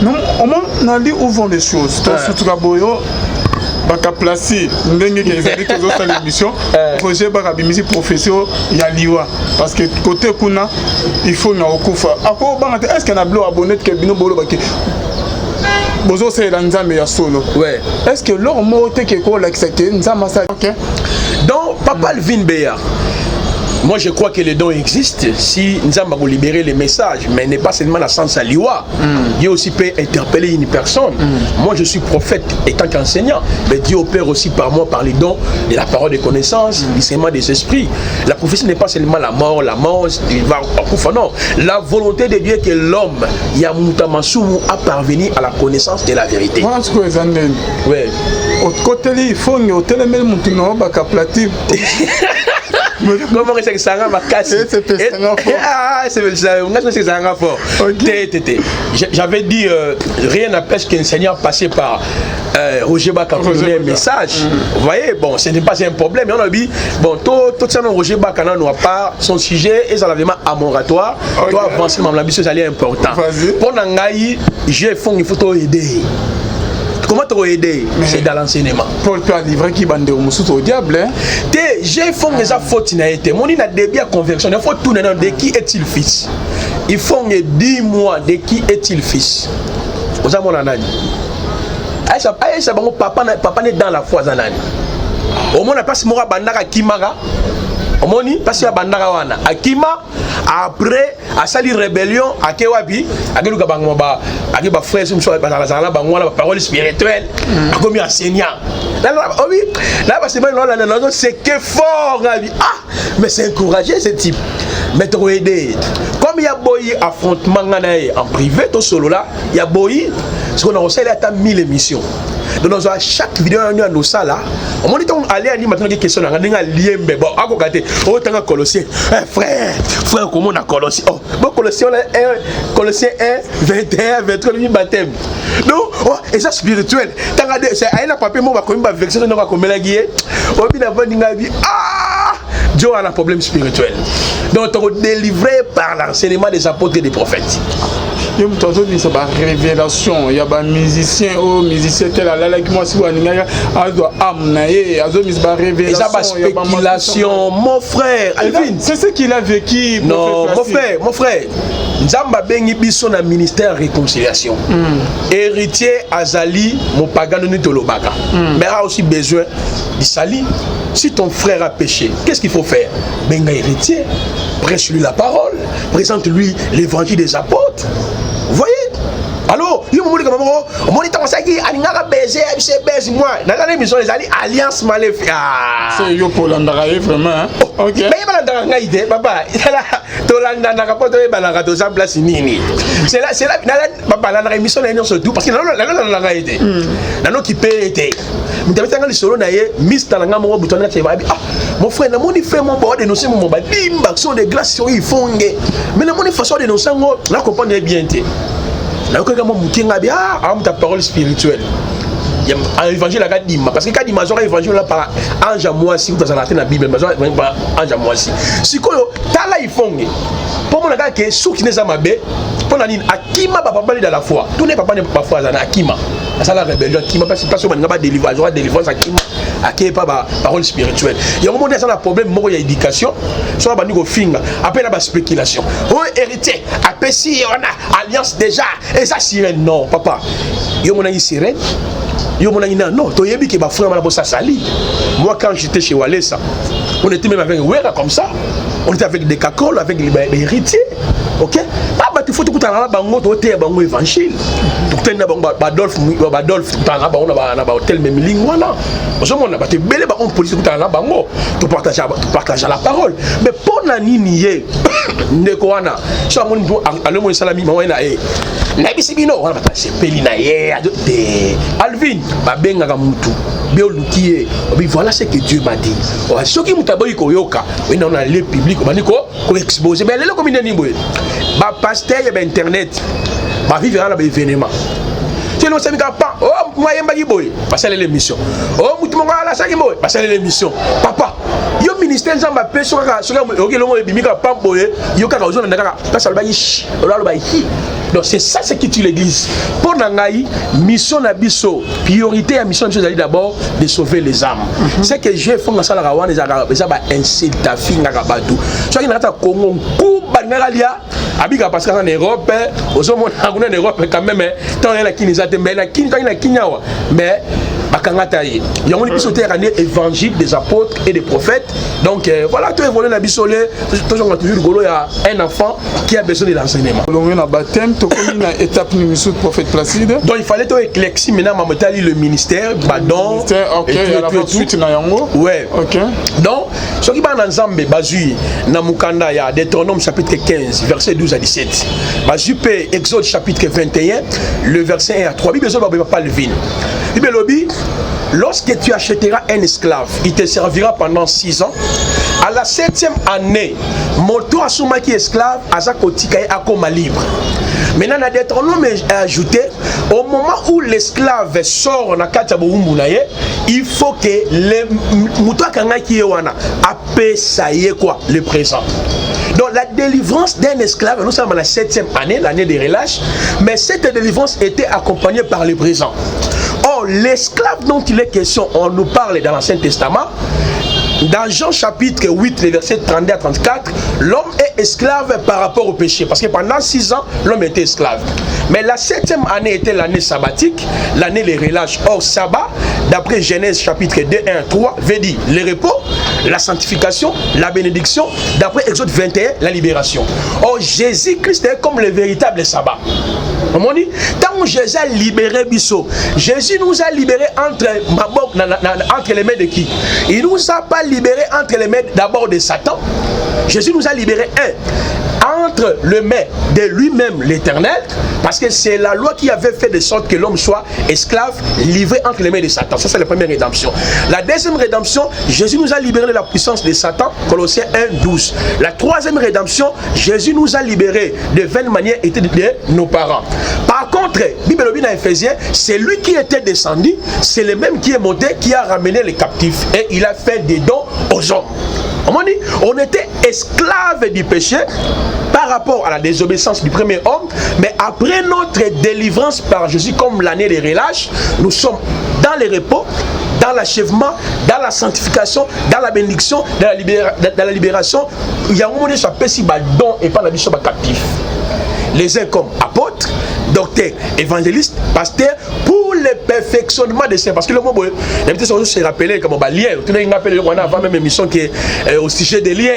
Non, on a dit où vont les choses. baka placer ndenge que les années tous ça l'émission projet baka bimisi profession ya liwa parce que côté kuna il faut na okufa ako banga est-ce que na blo abonné que bino bolo baki bozo c'est dans nzambe ya solo ouais est-ce que leur mot te que ko l'accepter nzamba ça OK donc papa Alvin Beya. Moi, je crois que les dons existent si nous avons libéré les messages, mais n'est pas seulement la sens à l'IWA. Dieu aussi peut interpeller une personne. Moi, je suis prophète étant qu'enseignant, mais Dieu opère aussi par moi, par les dons de la parole de connaissance, du discernement des esprits. La prophétie n'est pas seulement la mort, il va non. La volonté de Dieu est que l'homme, Yamutamassou, a parvenu à la connaissance de la vérité. Voilà ce que vous avez dit. Oui. Au côté, il faut que vous ayez un comment c'est que ça va casser? J'avais dit rien n'empêche qu'un seigneur passé par Roger Baka pour donner un message. Vous voyez, bon, ce n'est pas un problème. On a dit, bon, tout ça, Roger Baka n'a pas son sujet et ça l'a vraiment amoratoire. Toi, avancer, mais la mission, c'est important. Pour Nangaï, j'ai fait une photo aider. Comment te aider? C'est dans l'enseignement. Paul peut livrer qui bande au diable. J'ai fait des fautes. Mon a début à conversion. Il faut tout de qui est-il fils? Il faut 10 mois de qui est-il fils? Vous avez mon anani. Aïssa, papa n'est dans la foi zanani. Au moins, pas si mora bandara kimara. Au moins, pas si bandara wana. Akima après à sali rébellion à Kewabi à Geluka Bangoba à Geba frère sur la parole spirituelle a commis enseignant là oui là parce que c'est que fort mais c'est encouragé ce type mais trop aider comme il y a boy affrontement en privé tout solo là il y a boy ce qu'on a reçu là 1000 émissions. Donc à chaque vidéo on a ça là on dit on aller à maintenant des questions on a lien mais bon à côté autant Colossiens frère comment on a Colossiens bon Colossiens 1 21 23 baptême donc et ça spirituel tant c'est à un papier moi va comme va vexer on va comme la guier on dit avant dit Dieu a un problème spirituel donc on est délivré par l'enseignement des apôtres et des prophètes. Il y a une révélation, il y a des musiciens, tel moi si vous avez une spéculation, mon frère. C'est ce qu'il a vécu. Non, mon frère. Nzamba bengi biso na ministère réconciliation. Héritier Azali, mon pagano ni tolobaka. Mais a aussi besoin de sali. Si ton frère a péché, qu'est-ce qu'il faut faire? Benga héritier, prêche-lui la parole, présente-lui l'évangile des apôtres. Vous voyez? Alors, il y a un moment où on dit que ça qui a baisé, c'est baisé moi. Dans la émission, les alliances maléfiques. C'est yo pour l'andaraï vraiment. Ok. Mais il y a l'andaraï idée, papa. To l'andaraï pas de balanga to sans place nini. C'est là, papa l'andaraï émission là sur tout parce que l'andaraï idée. Nano qui peut être. Mais t'as vu le solo naie, Miss Talanga mon bouton là tu vas mon frère, na mon fait mon bord dénoncer mon bas. Bimba sont des glaces sur ils font. Mais na mon façon de dénoncer ngo, la comprendre bien té. Là quand mon mutinga bien ta parole spirituelle. Il y a un évangile à Kadima parce que Kadima aura évangile là par ange à moi si vous avez la Bible mais ange à moi si. Si quoi tala ils font. Pour mon gars que sous qui n'est pas mabé pour la ligne Akima papa dans la foi. Tout n'est pas foi dans Akima. Ça la rébellion Akima parce que pas seulement pas délivrance, aura délivrance Akima. Akima pas parole spirituelle. Il y a un moment où ça a un problème moi il y a éducation, soit ba niveau finger, après la spéculation. Oh héritier, après si on a alliance déjà et ça sirène non papa. Yo mon a une sirène. Yo mon ami non, to yebi ke ba frère mala bossa sali. Moi quand j'étais chez Walesa, on était même avec Wera comme ça. On était avec des cacoles, avec les héritiers. OK? Bah tu faut tout la bango to te bango évangile. Donc tena bango Badolphe tana bango na ba hôtel même lingwana. Parce que on a ba te belé ba on police tout la bango. Tu partager la parole. Mais pour na nini ye ndeko wana. Ça mon allo mon salami ma wana e. Na bisibino wana ba se pelina ye de Alvin ba benga ka mutu. Biolukié, voilà ce que Dieu m'a dit. Ce qui m'a dit, on a les publics, on a dit qu'on expose. Mais les communes de Nimboé, pasteur, il y a Internet, ma vie verra l'événement. Tu le sais pas. Oh, moi yemba boy. Passer l'émission. Oh, mutumo la saki boy. Passer l'émission. Papa, yo ministère nzamba pe soka OK lo mo bimika pamboye, yo kaka ozona ndaka. Pasa lo bayi. Lo bayi. Donc c'est ça ce qui tue l'église. Pour Nangaï, mission nabiso, priorité à mission nabiso d'abord de sauver les âmes. C'est que je fais dans ça la rawan les arabes, ça va inciter ta fille ngabadou. Soit qu'il n'a pas Congo, Kuba ngaralia, abika parce qu'en Europe, aux hommes en Europe quand même, tant il y a qui nous a mais la qui il y a qui mais bakangataye. Il y a une mission terre évangile des apôtres et des prophètes. Donc voilà, tout évolué la bisolé, toujours il y a un enfant qui a besoin de l'enseignement. Une étape numéro prophète Placide. Donc il fallait éclaircir maintenant Mamotali le ministère, badon. OK, et la suite na yango. Ouais. OK. Donc ce qui va dans Nzambe bazui na mukanda ya Deutéronome chapitre 15 verset 12 à 17. Bazui pe Exode chapitre 21 le verset 1 à 3. Bible ne pas le vin. Bible lobby lorsque tu achèteras un esclave, il te servira pendant 6 ans. À la 7e année, moto asuma qui esclave, azakotika et akoma libre. Maintenant, dans Deutéronome ajouté, au moment où l'esclave sort na kati ya il faut que le moto akanga qui est wana apé ça y est quoi, le présent. Donc la délivrance d'un esclave, nous sommes à la 7e année, l'année des relâches, mais cette délivrance était accompagnée par le présent. Or, l'esclave dont il est question, on nous parle dans l'Ancien Testament, dans Jean chapitre 8, les versets 32 à 34, l'homme est esclave par rapport au péché. Parce que pendant 6 ans, l'homme était esclave. Mais la 7e année était l'année sabbatique, l'année des relâches. Or, sabbat, d'après Genèse chapitre 2, 1, 3, veut dire le repos, la sanctification, la bénédiction. D'après Exode 21, la libération. Or, Jésus-Christ est comme le véritable sabbat. On dit, tant que Jésus a libéré Bissot, Jésus nous a libérés entre les mains de qui? Il nous a pas libérés entre les mains d'abord de Satan. Jésus nous a libérés entre les mains de lui-même l'Éternel, parce que c'est la loi qui avait fait de sorte que l'homme soit esclave, livré entre les mains de Satan. Ça c'est la première rédemption. La deuxième rédemption, Jésus nous a libérés de la puissance de Satan, Colossiens 1, 12. La troisième rédemption, Jésus nous a libérés de vaines manières et de nos parents. Par contre, Bible dans Éphésiens, c'est lui qui était descendu, c'est le même qui est monté, qui a ramené les captifs et il a fait des dons aux hommes. On était esclaves du péché par rapport à la désobéissance du premier homme, mais après notre délivrance par Jésus comme l'année des relâches, nous sommes dans le repos, dans l'achèvement, dans la sanctification, dans la bénédiction, dans la libération. Il y a un moment où ça peut si don et pas la mission captif. Les uns comme apôtres, docteurs, évangélistes, pasteurs, pour le perfectionnement de saints. Parce que le mot, d'habitude, on se rappelle comme un lien. Tout le monde appelle avant même une émission qui est au sujet des liens.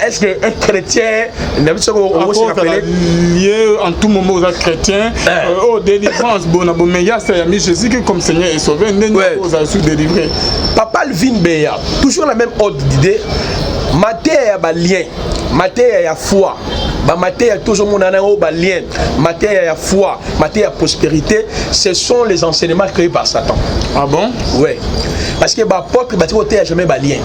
Est-ce qu'un chrétien, d'habitude, on se rappelle lié en tout moment aux chrétiens, aux délivrances, mais il y a Jésus qui comme Seigneur et Sauveur, nous a su délivrer. Papa Lvin Beya, toujours la même ordre d'idée. Matière à lien, matière à foi. Matière toujours mon lien, matière à foi, matière à prospérité, ce sont les enseignements créés par Satan. Ah bon? Oui. Parce que l'apôtre n'a jamais lien.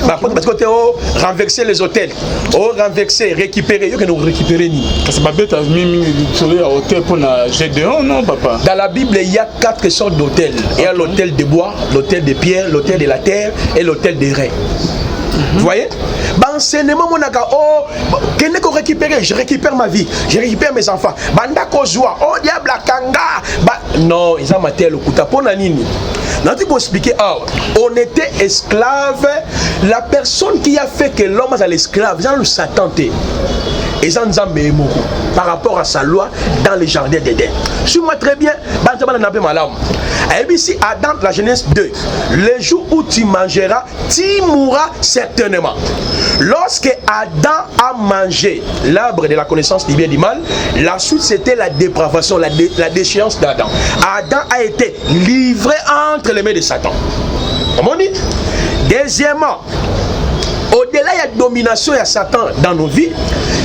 L'apôtre n'a renverser les hôtels, renverser, récupérer, nous récupérer. Parce que Babette a mis hôtel pour la Gédéon, non papa? Dans la Bible, il y a 4 sortes d'hôtels. Il y a l'hôtel de bois, l'hôtel de pierre, l'hôtel de la terre et l'hôtel des reins. Vous voyez? Enseignement, mon aga, qu'est-ce qu'on récupère? Je récupère ma vie, je récupère mes enfants. Banda kozwa, diable kanga. Non, ils ont maté le coup. Pour nanini. Non, tu peux expliquer. On était esclave. La personne qui a fait que l'homme est l'esclave, c'est le Satan. Et ça nous a mis par rapport à sa loi dans le jardin d'Éden. Suis-moi très bien. Et ici, Adam, la Genèse 2, le jour où tu mangeras, tu mourras certainement. Lorsque Adam a mangé l'arbre de la connaissance du bien et du mal, la suite c'était la dépravation, la déchéance d'Adam. Adam a été livré entre les mains de Satan. Comment on dit? Deuxièmement, Au-delà, il y a domination, il y a Satan dans nos vies.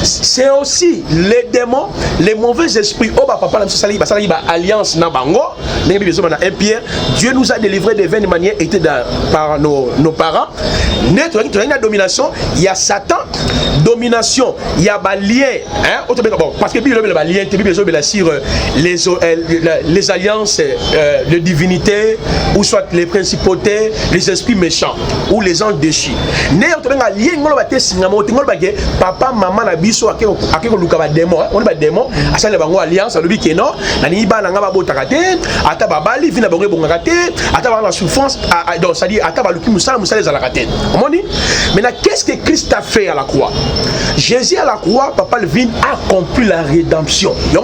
C'est aussi les démons, les mauvais esprits. Oh, bah, papa, alliance na bango. Dieu nous a délivrés de 20 manières été par nos parents. Il y a une domination, il y a Satan. Domination, il y a lien. Hein? Parce que Bible les alliances de divinité, ou soit les principautés, les esprits méchants, ou les anges déchus. Papa, maman, la biso, on est démon, à la bango alliance, à l'objet qui est non, la niba n'a pas beau takate, à tababali, vina bongé bongate, à tabar la souffrance, donc ça dit, à tabar le qui moussa les alakate. Maintenant, qu'est-ce que Christ a fait à la croix? Jésus à la croix, papa le vin a accompli la rédemption. Il y a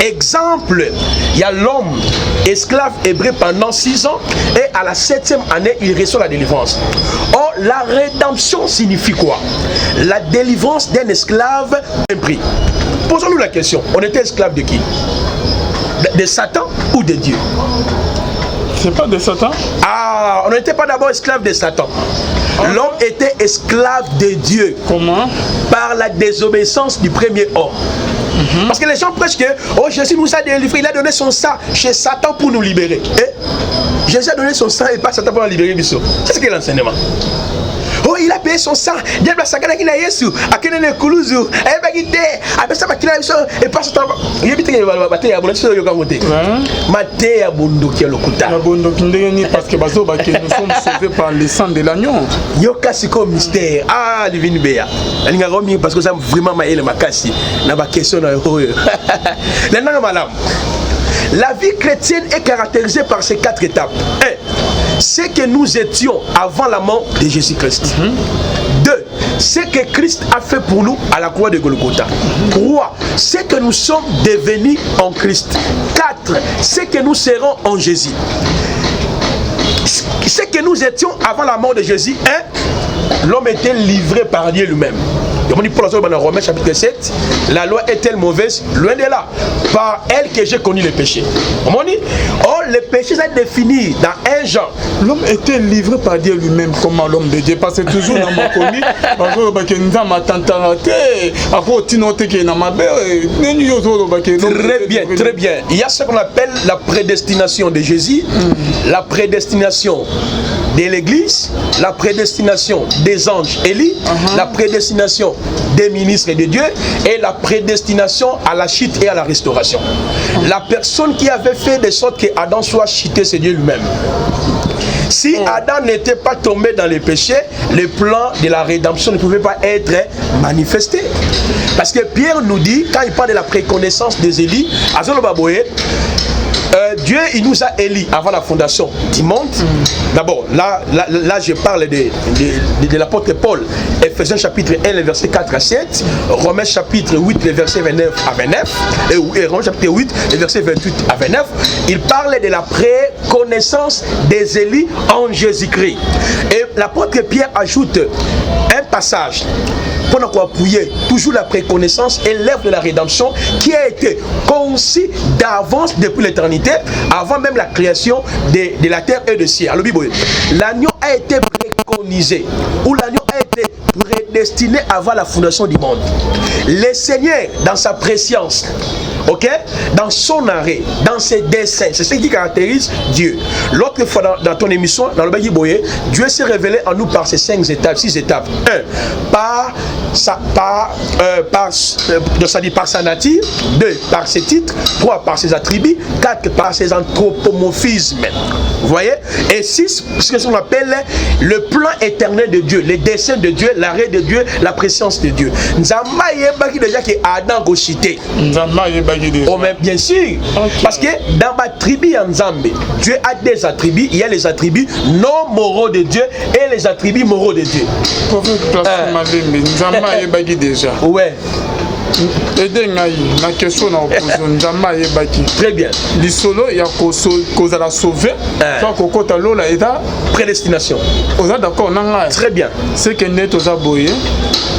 exemple, il y a l'homme esclave hébreu pendant 6 ans et à la 7e année, il reçoit la délivrance. Or, la rédemption signifie quoi? La délivrance d'un esclave impris. Posons-nous la question, on était esclave de qui? De Satan ou de Dieu? C'est pas de Satan? Ah, on n'était pas d'abord esclave de Satan. L'homme était esclave de Dieu. Comment? Par la désobéissance du premier homme. Parce que les gens prêchent que Jésus nous a délivré, il a donné son sang chez Satan pour nous libérer. Et Jésus a donné son sang et pas Satan pour nous libérer. C'est ce qu'est l'enseignement. Oh, il a payé son sang. Il a payé son sang. Il a payé son sang. Il a payé son sang. Il a payé son sang. Il a payé son sang. Il a payé son sang. Il a payé son sang. Il a payé parce que nous sommes sauvés par le sang de l'agneau. C'est comme mystère. Ah, divine Béa. Parce que ça vraiment maïle ma casse. N'a pas question. La vie chrétienne est caractérisée par ces 4 étapes. 1. C'est que nous étions avant la mort de Jésus-Christ. 2. C'est que Christ a fait pour nous à la croix de Golgotha. 3. C'est que nous sommes devenus en Christ. 4. C'est que nous serons en Jésus. C'est que nous étions avant la mort de Jésus. 1. L'homme était livré par Dieu lui-même. On dit pour dans Romains chapitre 7, la loi est-elle mauvaise? Loin de là. Par elle que j'ai connu le péché. On dit, oh, le péché est défini dans 1 Jean. L'homme était livré par Dieu lui-même. Comment l'homme de Dieu? Parce que toujours dans mon commis, très bien, très bien. Il y a ce qu'on appelle la prédestination de Jésus, la prédestination de l'Église, la prédestination des anges Élie, la prédestination des ministres de Dieu et la prédestination à la chute et à la restauration. La personne qui avait fait de sorte que Adam soit chuté, c'est Dieu lui-même. Si Adam n'était pas tombé dans les péchés, le plan de la rédemption ne pouvait pas être manifesté. Parce que Pierre nous dit, quand il parle de la préconnaissance des Élis, à Zolobaboé, Dieu, il nous a élis avant la fondation du monde. D'abord, là, je parle de l'apôtre Paul. Ephésiens chapitre 1, les versets 4 à 7. Romains chapitre 8, les versets 29 à 29. Et Romains chapitre 8, les versets 28 à 29. Il parle de la préconnaissance des élus en Jésus-Christ. Et l'apôtre Pierre ajoute un passage pour nous appuyer toujours la préconnaissance et l'œuvre de la rédemption qui a été conçue d'avance depuis l'éternité, avant même la création de la terre et du ciel. Alors, l'agneau a été préconisé, ou l'agneau a été prédestiné avant la fondation du monde. Le Seigneur, dans sa préscience, dans son arrêt, dans ses desseins, c'est ce qui caractérise Dieu. L'autre fois dans ton émission, dans le Bagui Boye, Dieu s'est révélé en nous par ces 6 étapes. 1. Par sa nature. 2. Par ses titres. 3. Par ses attributs. 4. Par ses anthropomorphismes. Vous voyez? Et 6. Ce qu'on appelle le plan éternel de Dieu, les desseins de Dieu, l'arrêt de Dieu, la préscience de Dieu. Nzamba yebaki déjà que Adam go cité. Oh, mais bien sûr, parce que dans ma tribu en Zambie, Dieu a des attributs. Il y a les attributs non moraux de Dieu et les attributs moraux de Dieu. Déjà. Ouais. Aidez na question na opposition Nzamba yebaki. Très bien. Lisolo ya kozala sauver. Soit kokota lola eta prédestination. Oza d'accord nanga. Très bien. C'est que net oza boye.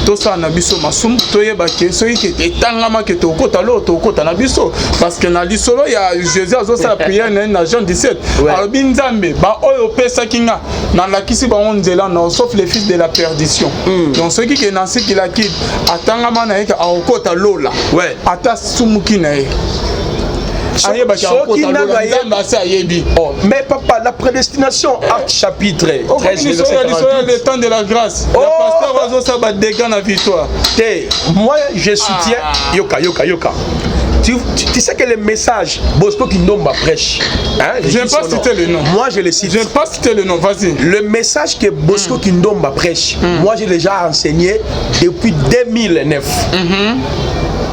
To sa na biso masum to yebaki so yike etangama ke to kota lo to kota na biso parce que na lisolo ya Jésus azo sa prière na Jean 17. Alors binzambe ba oyo pesa kinga na lakisi ba onzela na sauf les fils de la perdition. Donc ceux qui nansi qui la quitte atangama na yeke akota lola. Ouais. Ata sumuki na ye. Mais papa, la prédestination, acte chapitre 13, verset 48. Le temps de la grâce. Moi, je soutiens Yoka. Tu sais que le message Bosco Kindomba prêche. Hein, je n'ai pas cité le nom. Moi, je le cite. Je n'ai pas cité le nom, vas-y. Le message que Bosco Kindomba prêche, moi, j'ai déjà enseigné depuis 2009.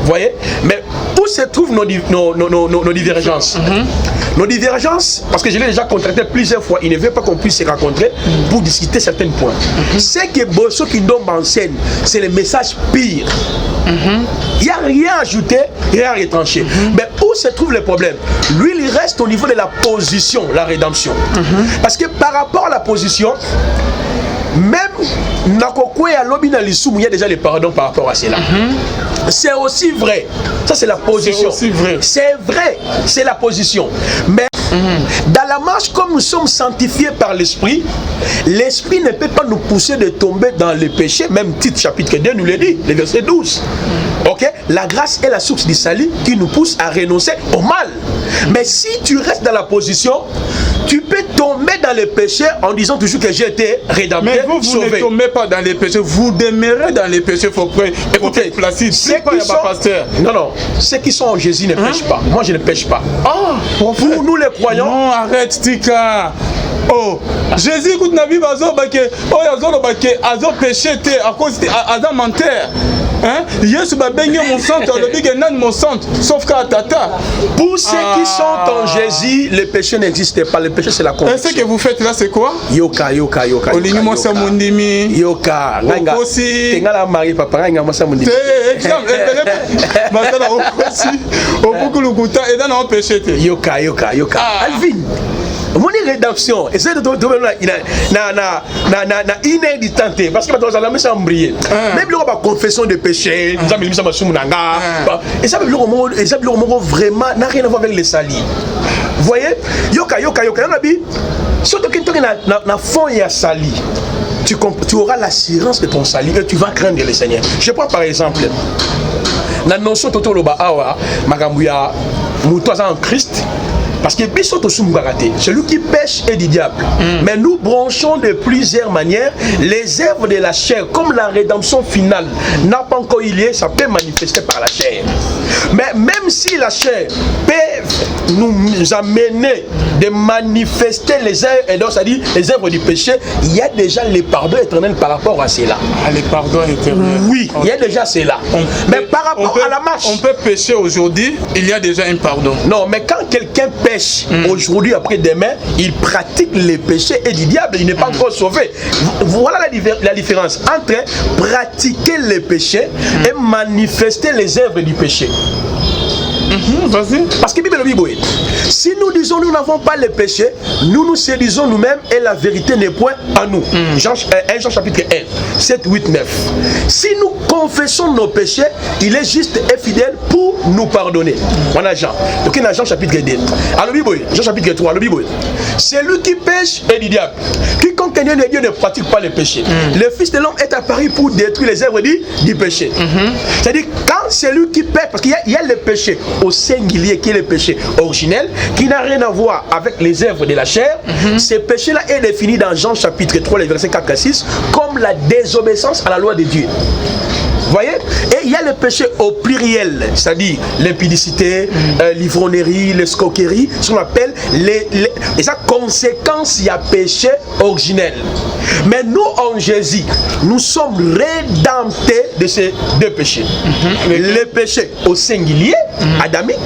Vous voyez? Mais où se trouvent nos divergences? Nos divergences, parce que je l'ai déjà contracté plusieurs fois, il ne veut pas qu'on puisse se rencontrer pour discuter certains points. C'est que Bosco Kindomba enseigne, c'est le message pire. Il n'y a rien ajouté, rien retranché. Mais où se trouve le problème? Lui, il reste au niveau de la position, la rédemption. Parce que par rapport à la position, même Nakokwe à Lobina Lissoum, il y a déjà le pardon par rapport à cela. C'est aussi vrai. Ça, c'est la position. C'est vrai, c'est la position. Mais dans la marche, comme nous sommes sanctifiés par l'Esprit, l'Esprit ne peut pas nous pousser de tomber dans le péché. Même titre chapitre 2 nous le dit, le verset 12. Ok? La grâce est la source du salut qui nous pousse à renoncer au mal. Mais si tu restes dans la position, tu peux tomber dans le péché en disant toujours que j'ai été rédempté. Mais vous ne tombez pas dans les péchés, vous demeurez dans les péchés. Écoutez, non, ceux qui sont en Jésus ne pêchent pas. Moi, je ne pêche pas. Pour nous les croyants. Non, arrête, Tika. Oh, Jésus écoute Nabi Bazo Baké. Oh, Yazolo Baké, Azo péché, à cause de Azo menteur. Hein? Yesu ba bengi mon centre, le big nan mon centre, sauf qu'à Tata. Pour ceux qui sont en Jésus, le péché n'existe pas. Le péché, c'est la conviction. Et ce que vous faites là, c'est quoi? Yoka. Olini Mosa Mundimi. Yoka. Aussi. Tengala Marie Papa Ranga Mosa Mundimi. Exemple. Masala aussi. Au beaucoup le gouta et dans le péché. Yoka. Alvin. Mon rédemption, essaye de trouver na inéditante parce que maintenant ça la s'embriller. Même la confession de péché, nous avons mis ça masumnanga. Et ça vraiment n'a rien à voir avec les salis. Vous voyez? Yoka. On a dit surtout que tu na fond ya sali. Tu auras l'assurance de ton salut et tu vas craindre le Seigneur. Je prends par exemple la notion totoloba awa magambuya mutoza en Christ. Parce que celui qui pêche est du diable. Mais nous branchons de plusieurs manières les œuvres de la chair, comme la rédemption finale n'a pas encore eu lieu, ça peut manifester par la chair. Mais même si la chair peut nous amener de manifester les œuvres, et donc c'est-à-dire les œuvres du péché, il y a déjà le pardon éternel par rapport à cela. Le pardon éternel. Oui, il y a déjà cela. Mais par rapport à la marche, on peut pécher aujourd'hui, il y a déjà un pardon. Non, mais quand quelqu'un pêche aujourd'hui, après demain, il pratique les péchés et du diable, il n'est pas encore sauvé. Voilà la différence entre pratiquer les péchés et manifester les œuvres du péché. Vas-y. Parce que Bible si nous disons nous n'avons pas le péché, nous nous séduisons nous-mêmes et la vérité n'est point en nous. 1 Jean chapitre 1, 7, 8, 9. Si nous confessons nos péchés, il est juste et fidèle pour nous pardonner. On a Jean. Donc on a Jean chapitre 2. Alors Bible, Jean chapitre 3, le Bible. Celui qui pêche est du diable. Quiconque de Dieu ne pratique pas le péché. Le Fils de l'homme est apparu pour détruire les œuvres du péché. C'est-à-dire quand celui qui pêche, parce qu'il y a le péché au singulier qui est le péché originel, qui n'a rien à voir avec les œuvres de la chair. Ce péché-là est défini dans Jean chapitre 3, les versets 4 à 6, comme la désobéissance à la loi de Dieu. Vous voyez? Et il y a le péché au pluriel, c'est-à-dire l'impudicité, l'ivrognerie, l'escroquerie, ce qu'on appelle et ça, conséquence, il y a péché originel. Mais nous, en Jésus, nous sommes rédemptés de ces deux péchés. Le péché au singulier, adamique,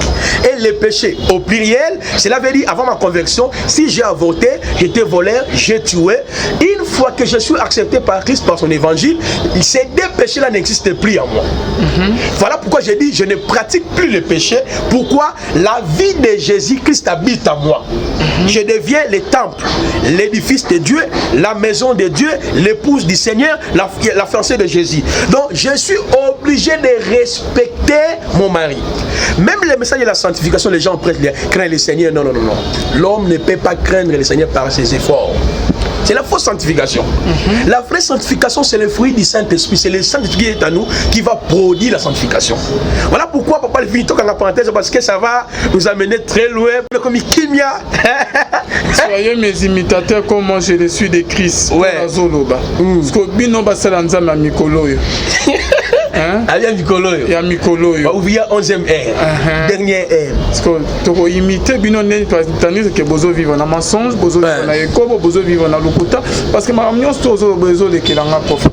et le péché au pluriel, cela veut dire, avant ma conversion, si j'ai avorté, j'étais voleur, j'ai tué. Une fois que je suis accepté par Christ, par son évangile, ces deux péchés-là n'existent plus en moi. Voilà pourquoi j'ai dit, je ne pratique plus le péché. Pourquoi? La vie de Jésus-Christ habite en moi. Je deviens le temple, l'édifice de Dieu, la maison de Dieu, l'épouse du Seigneur, la fiancée de Jésus. Donc, je suis obligé de respecter mon mari. Même les messages de la sanctification, les gens craignent le Seigneur. Non, non, non, non. L'homme ne peut pas craindre le Seigneur par ses efforts. C'est la fausse sanctification. La vraie sanctification, c'est le fruit du Saint-Esprit. C'est le Saint-Esprit qui est à nous qui va produire la sanctification. Voilà pourquoi Papa le finit en la parenthèse, parce que ça va nous amener très loin. Comme Kimia. Soyez mes imitateurs comme moi je le suis de Christ. Ouais. Parce que bino basala nzambe mikolo yo. Hein? Il y a Mikolo. Il y a Mikolo. Il y a 11e ère. Dernière ère. Parce que tu imiter bino ne tandis que bozo vivre dans mensonge, bozo vivre dans écobo, bozo vivre dans lokuta parce que ma mission c'est bozo de que l'anga prophète.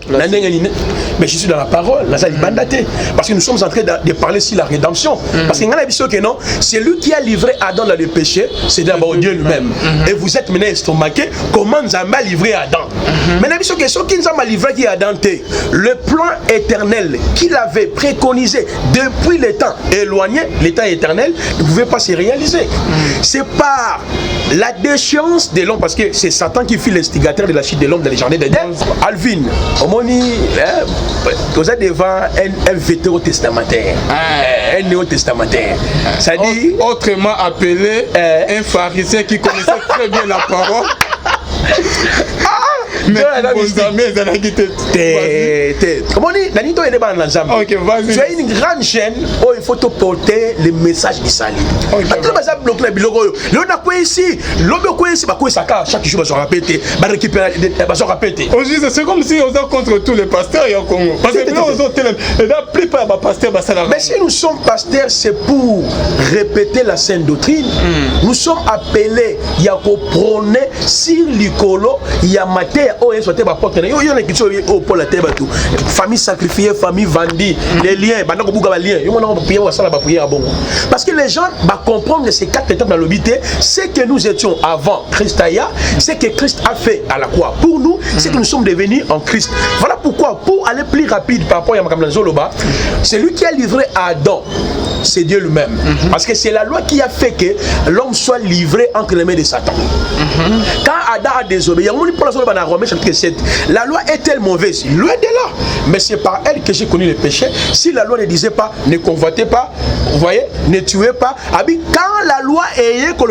Mais je suis dans la parole, là ça dit bandaté parce que nous sommes en train de parler sur la rédemption. Parce qu'il y a une vision que non, c'est lui qui a livré Adam dans le péché, c'est d'abord Dieu lui-même. Et vous êtes maintenant estomaqué, comment nous avons livré Adam. Mais la vision que ce qui nous a livré qui est Adam, le plan éternel qu'il avait préconisé depuis le temps éloigné, l'état éternel, ne pouvait pas se réaliser. C'est par la déchéance de l'homme, parce que c'est Satan qui fut l'instigateur de la chute de l'homme dans les jardins d'Éden. Alvin, vous êtes devant un vétérotestamentaire, un néo-testamentaire. Ça dit autrement appelé un pharisien qui connaissait très bien la parole. Mais comment dit Nanito est devant l'ensemble. Tu as une grande chaîne où il faut te porter le message du salut. Après ça bloque le bilogo. Le on a quoi ici? L'homme quoi ici? Bah quoi ça chaque jour va se répéter, va récupérer, va se répéter. C'est comme si on est contre tous les pasteurs au Congo. Parce que nous on est la plupart des pasteurs bah ça. Mais si nous sommes pasteurs, c'est pour répéter la sainte doctrine. Nous sommes appelés il y a qu'on prôner sur l'icolo, il y a matière. Oh, il y a une question au pôle famille sacrifiée, famille vendue, les liens, parce que les gens comprendre ces quatre étapes dans l'obité, c'est que nous étions avant Christ, c'est que Christ a fait à la croix pour nous, c'est que nous sommes devenus en Christ. Voilà pourquoi, pour aller plus rapide par rapport à Makam Zoloba, c'est lui qui a livré à Adam, c'est Dieu lui-même. Parce que c'est la loi qui a fait que l'homme soit livré entre les mains de Satan. Quand Adam a désobéi, la loi est-elle mauvaise? Loin de là. Mais c'est par elle que j'ai connu le péché. Si la loi ne disait pas, ne convoitez pas, vous voyez, ne tuez pas. Quand la loi est quand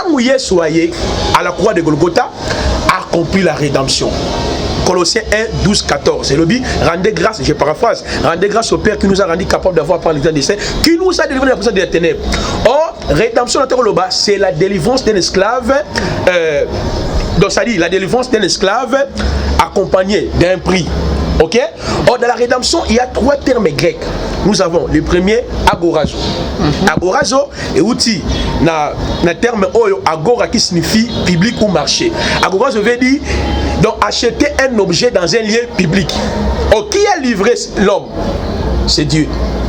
vous soyez à la croix de Golgotha, accompli la rédemption. Colossiens 1, 12, 14. C'est le but. Rendez grâce, je paraphrase. Rendez grâce au Père qui nous a rendu capable d'avoir par l'état des saints, qui nous a délivré de la puissance des ténèbres. Or, rédemption c'est la délivrance d'un esclave. Donc, ça dit la délivrance d'un esclave accompagné d'un prix. Ok? Or, dans la rédemption, il y a trois termes grecs. Nous avons le premier, agorazo. Agorazo est outil. Na terme oyo, agora qui signifie public ou marché. Agorazo veut dire donc acheter un objet dans un lieu public. Or, qui a livré l'homme? C'est Dieu.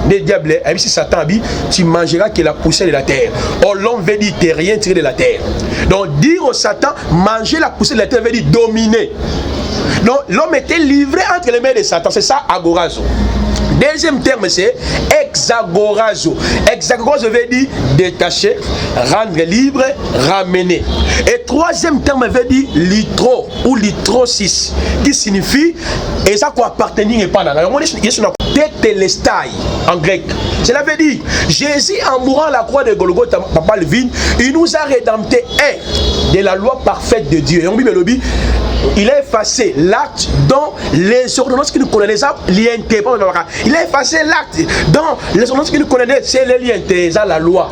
Le diable, si Satan dit, tu mangeras que la poussière de la terre. Or, l'homme veut dire, tu n'es rien tiré de la terre. Donc, dire au Satan, manger la poussière de la terre veut dire dominer. Donc, l'homme était livré entre les mains de Satan. C'est ça, agorazo. Deuxième terme, c'est exagorazo. Exagorazo veut dire détacher, rendre libre, ramener. Et troisième terme veut dire litro ou litrosis, qui signifie, et ça quoi appartenir et pas dans tételestai en grec. Cela veut dire, Jésus en mourant à la croix de Golgotha, Papa Levin, il nous a rédempté de la loi parfaite de Dieu. Et on dit, il a effacé l'acte dans les ordonnances qui nous connaissaient, il a effacé l'acte dans les ordonnances qui nous connaissaient, c'est les liens, la loi.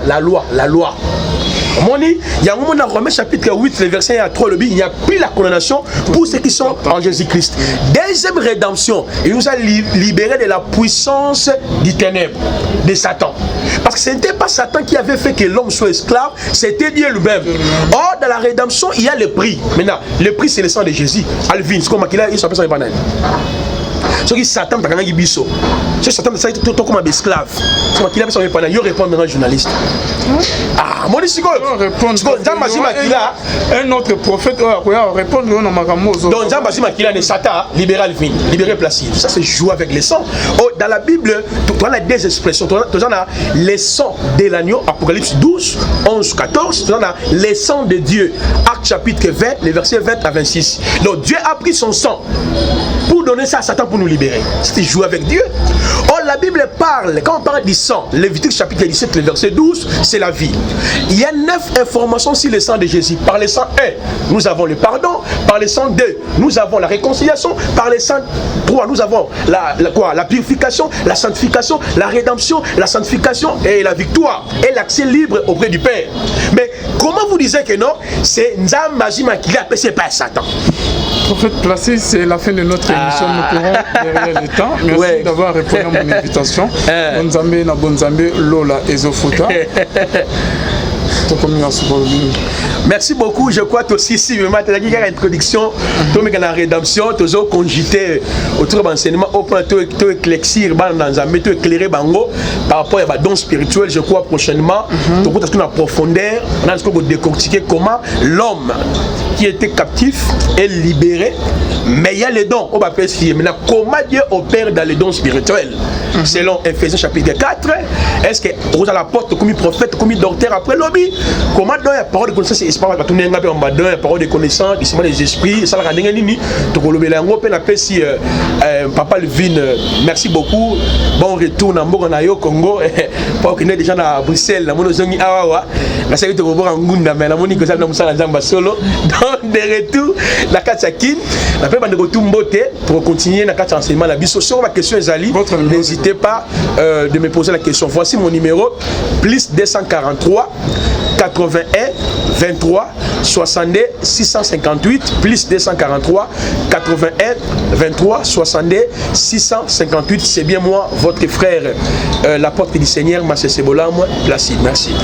Il y a un moment dans Romains chapitre 8, le verset 3, il n'y a plus la condamnation pour ceux qui sont en Jésus-Christ. Deuxième rédemption, il nous a libérés de la puissance du ténèbre, de Satan. Parce que ce n'était pas Satan qui avait fait que l'homme soit esclave, c'était Dieu lui-même. Or, dans la rédemption, il y a le prix. Maintenant, le prix, c'est le sang de Jésus. Alvin, c'est comme il s'appelle ça les bananes. Ce qui Satan t'a gagné biso. Ce Satan ça tout comme un esclave. Ce qui a besoin de yo répondre un journaliste. Ah, moi dis quoi? Répondre. Un autre prophète répondre non makamozo. Donc Jean-Baptiste Makila ne Satan libéral vin, libéré placide. Ça c'est jouer avec les sangs. Oh, dans la Bible, tu as des expressions, tu as les sangs de l'agneau, Apocalypse 12, 11, 14, tu as les sangs de Dieu, Actes chapitre 20, les versets 20 à 26. Donc Dieu a pris son sang pour donner ça à Satan pour nous libérer. C'était jouer avec Dieu. Oh, la Bible parle, quand on parle du sang, Lévitique chapitre 17, le verset 12, c'est la vie. Il y a 9 informations sur le sang de Jésus. Par le sang 1, nous avons le pardon. Par le sang 2, nous avons la réconciliation. Par le sang 3, nous avons la purification, la sanctification, la rédemption, la sanctification et la victoire. Et l'accès libre auprès du Père. Mais comment vous disiez que non? C'est Nzambazima qui l'a appelé, c'est pas Satan. Prophète Placide, c'est la fin de notre émission. Nous courons derrière le temps. Merci d'avoir répondu à mon invitation. Bonzambe na bonzambe Lola Ezofuta. Merci beaucoup. Je crois que aussi si vraiment tu as une introduction, tu as la rédemption, tu as congité autour de l'enseignement, au point de tu éclaircir dans un méthode éclairé bango par rapport à don spirituel. Je crois prochainement, tu as une profondeur, on a décortiquer comment l'homme qui était captif est libéré, mais il y a les dons. On va faire maintenant comment Dieu opère dans les dons spirituels. Selon Ephésiens chapitre 4, est-ce que vous avez la porte comme prophète, comme docteur après lobby? Comment donner la parole de connaissance? C'est pas tout le monde a donné la parole de connaissance, des esprits, ça la dernière ligne. Donc on le on appelle si Papa Levin, merci beaucoup. Bon retour dans Mogonayo Congo. Pas qu'on est déjà à Bruxelles, la monozongi awa. La série de Robert Ngunda, mais la monique ça dans Moussa Nzamba solo. Donc de retour la Katsakin, la paix de retour Mbote pour continuer la carte enseignement la biso sur ma question Zali. N'hésitez pas de me poser la question. Voici mon numéro plus 243 81 23 62 658 plus 243 81 23 62 658. C'est bien moi, votre frère, la porte du Seigneur, Massé Sebolam Placide. Merci.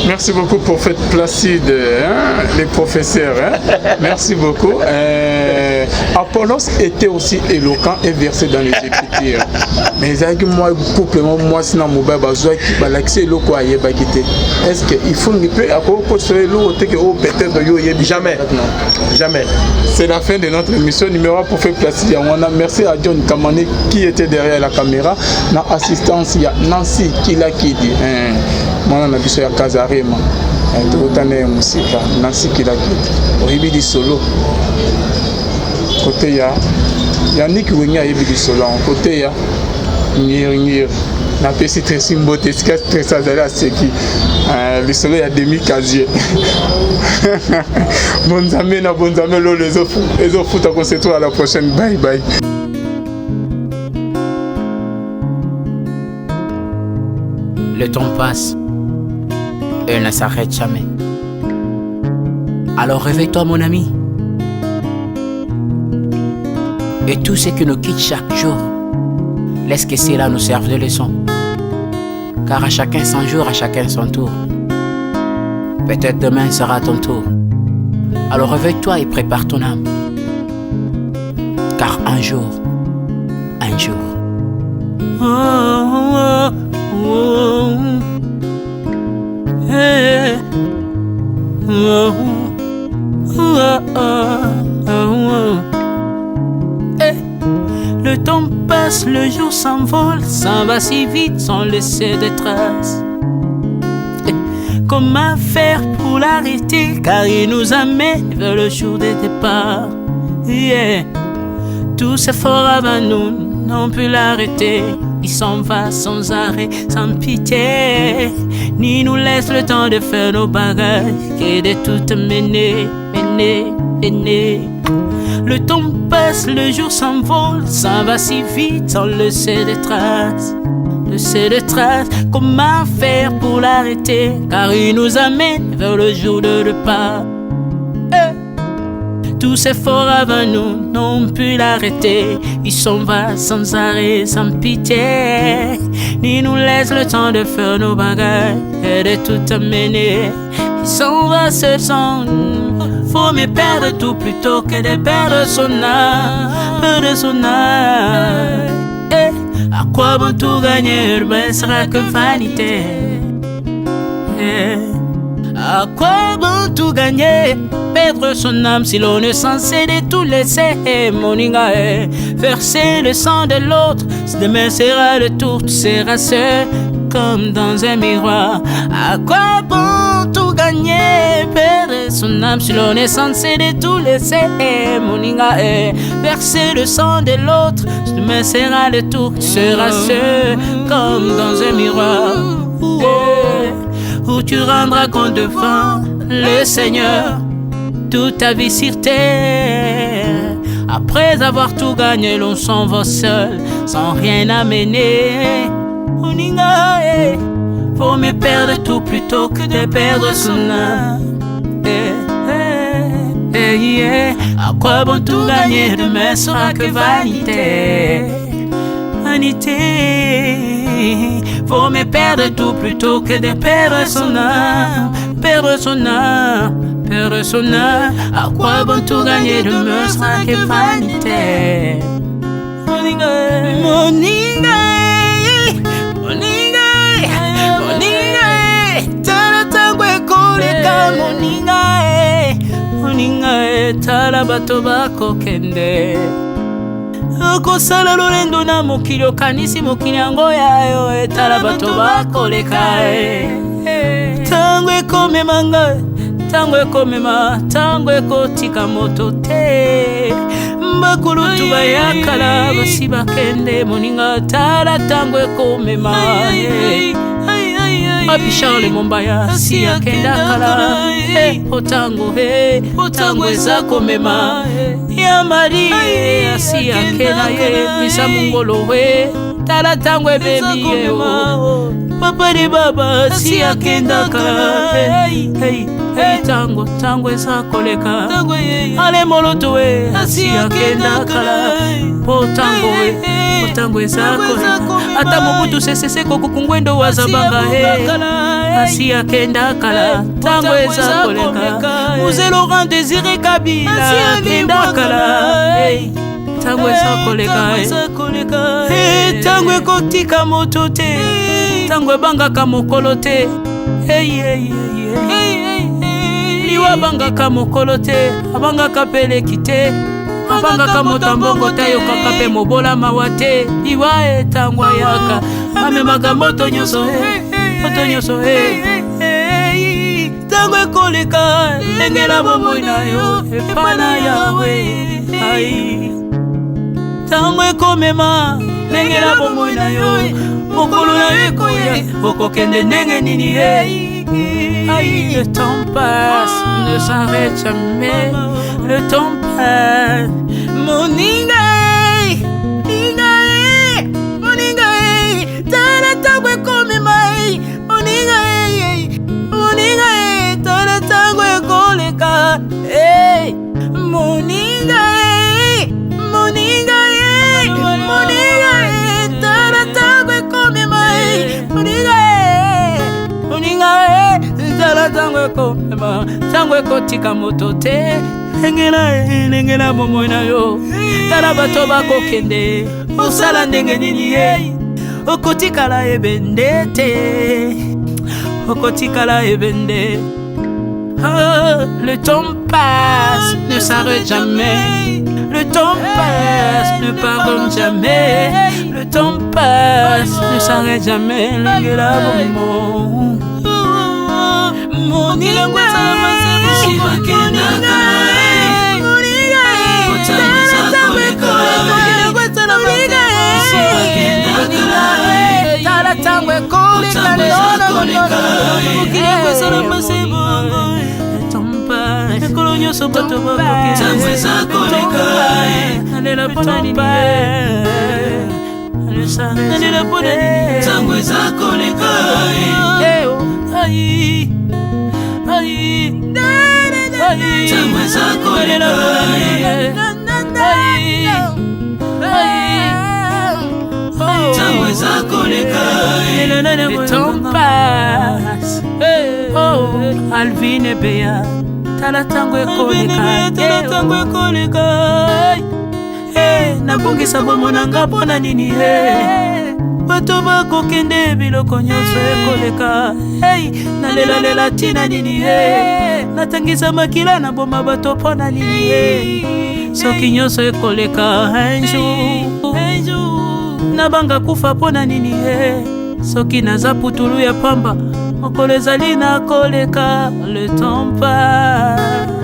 Merci beaucoup, prophète Placide, hein, les professeurs. Hein. Merci beaucoup. Apollos était aussi éloquent et versé dans les Écritures. Mais avec moi, moi, c'est dans mon besoin qui va l'accès le quoi y est. Est-ce qu'il faut une peu à quoi peut-être jamais, jamais. C'est la fin de notre émission numéro prophète Placide. Merci à John Kamane qui était derrière la caméra. Dans assistance, il y a Nancy qui l'a qui dit. Moi, on a vu ça à Kazarema. Nancy qui l'a dit. Ribi di solo. Côté ya Yannick Wenya Ribi di solo. Côté ya Ngir. Na pesi très simboté, très ça à c'est qui le soleil a demi-casier. Bonnes amis, les autres foot à se à la prochaine. Bye bye. Le temps passe et ne s'arrête jamais. Alors réveille-toi mon ami. Et tout ce qui nous quitte chaque jour, laisse que cela nous serve de leçon. Car à chacun son jour, à chacun son tour. Peut-être demain sera ton tour. Alors réveille-toi et prépare ton âme. Car un jour. Oh, oh, oh, hey. Oh, oh, oh, oh. Hey. Le temps passe, le jour s'envole, s'en va si vite sans laisser de traces. Comment faire pour l'arrêter, car il nous amène vers le jour de départ. Yeah. Tout s'effort avant nous, n'ont pu l'arrêter. Il s'en va sans arrêt, sans pitié, ni nous laisse le temps de faire nos bagages, et de tout mener. Le temps passe, le jour s'envole, s'en va si vite sans laisser de traces. Comment faire pour l'arrêter, car il nous amène vers le jour de départ. Tous ces forts avant nous n'ont pu l'arrêter. Il s'en va sans arrêt, sans pitié, ni nous laisse le temps de faire nos bagages et de tout amener. Il s'en va seul sans Vaut mieux perdre tout plutôt que de perdre son âme. Perdre son âme. Eh, à quoi bon tout gagner, ben sera que vanité. Eh, à quoi bon tout gagner, perdre son âme si l'on est censé de tout laisser. Moninga, verser le sang de l'autre, demain sera le tour, tu seras seul comme dans un miroir. À quoi bon tout gagner, perdre son âme si l'on est censé de tout laisser. Moninga, verser le sang de l'autre, demain sera le tour, tu seras seul comme dans un miroir. Où tu rendras compte devant le Seigneur toute ta vie sur terre. Après avoir tout gagné, l'on s'en va seul, sans rien amener. Moninga, vaut mieux perdre tout plutôt que de perdre son âme. À quoi bon tout gagner, demain sera que vanité. Vanité. Vaut mieux perdre tout plutôt que de perdre son âme. Perdre son âme. Perdre son âme. À quoi bon tout gagner, demain sera que vanité. Moninga, Moninga, Moninga, Moninga, tala tangwe koleka. Moninga, Moninga, tala bato bako kende. Okosala lolendo na mokili okanisi mokili yango yayo. Etala bato bakoleka. Tango ekomema ngai, tango ekomema, tango ekotika moto te. Bakulutu bayakala basi bakende. Moninga, tala tango ekomema. Papi Charles Mombaya si akenda kala. Otango otango eza komema. Ya Mari si akenda misa mungolo tala tango ebemi papa de baba si akenda kala. Tango tango eza koleka. Ale moloto si akenda kala. Otango otango eza koleka. Ata mobutu sesese kokukungwendo wazabanga asi akenda kala. Tango eza koleka. Mzee Laurent Désiré Kabila akenda kala. Tango eza koleka. Tango ekotika moto te, tango ebangaka mokolo te. Liwa bangaka mokolo te, abangaka peleki te. Abangaka motambongo tayokaka pe mobola mawa te. Liwa tango ayaka amemaka moto nyonso moto nyonso tango ekoleka. Engela bomoi na yo epana yawe. Tango ekomema engela bomoi na yo. Mokolo na yo ekoya okokende ndenge nini. Le temps passe, ne s'arrête jamais. Le temps passe. Moninga, Moninga, Moninga, tala tango ekomema. Moninga, Moninga, tala tango ekoleka. Moninga, Moninga, Moninga, tala tango ekomema. Moninga, Moninga, tala tango ekomema. Tango ekotika moto te. Engela momoi na yo. Tala bato bakokende. Osala ndenge nini okotikala ebende te. Okotikala ebende. Le temps passe, ne s'arrête jamais. Le temps passe, ne pardonne jamais. Le temps passe, ne s'arrête jamais. L'engela momo. Moninga, tala tango ekoleka. Ekolo nyonso bato bakoke. Tango eza koleka. Nalela pona nini. Nalela pona nini. Tango eza koleka. Tango eza koleka. Tango eza koleka. Le temps passe. Oh, Alvin et Béa, tala tango ekoleka nabongisa bomona nga mpona nini bato bakokende biloko nyonso ekoleka nalelalela tina nini natangisa makila na boma bato mpona nini soki nyonso ekoleka un jour nabanga kufa mpona nini soki naza putulu ya pamba mokolo ezali nakoleka le temps passe.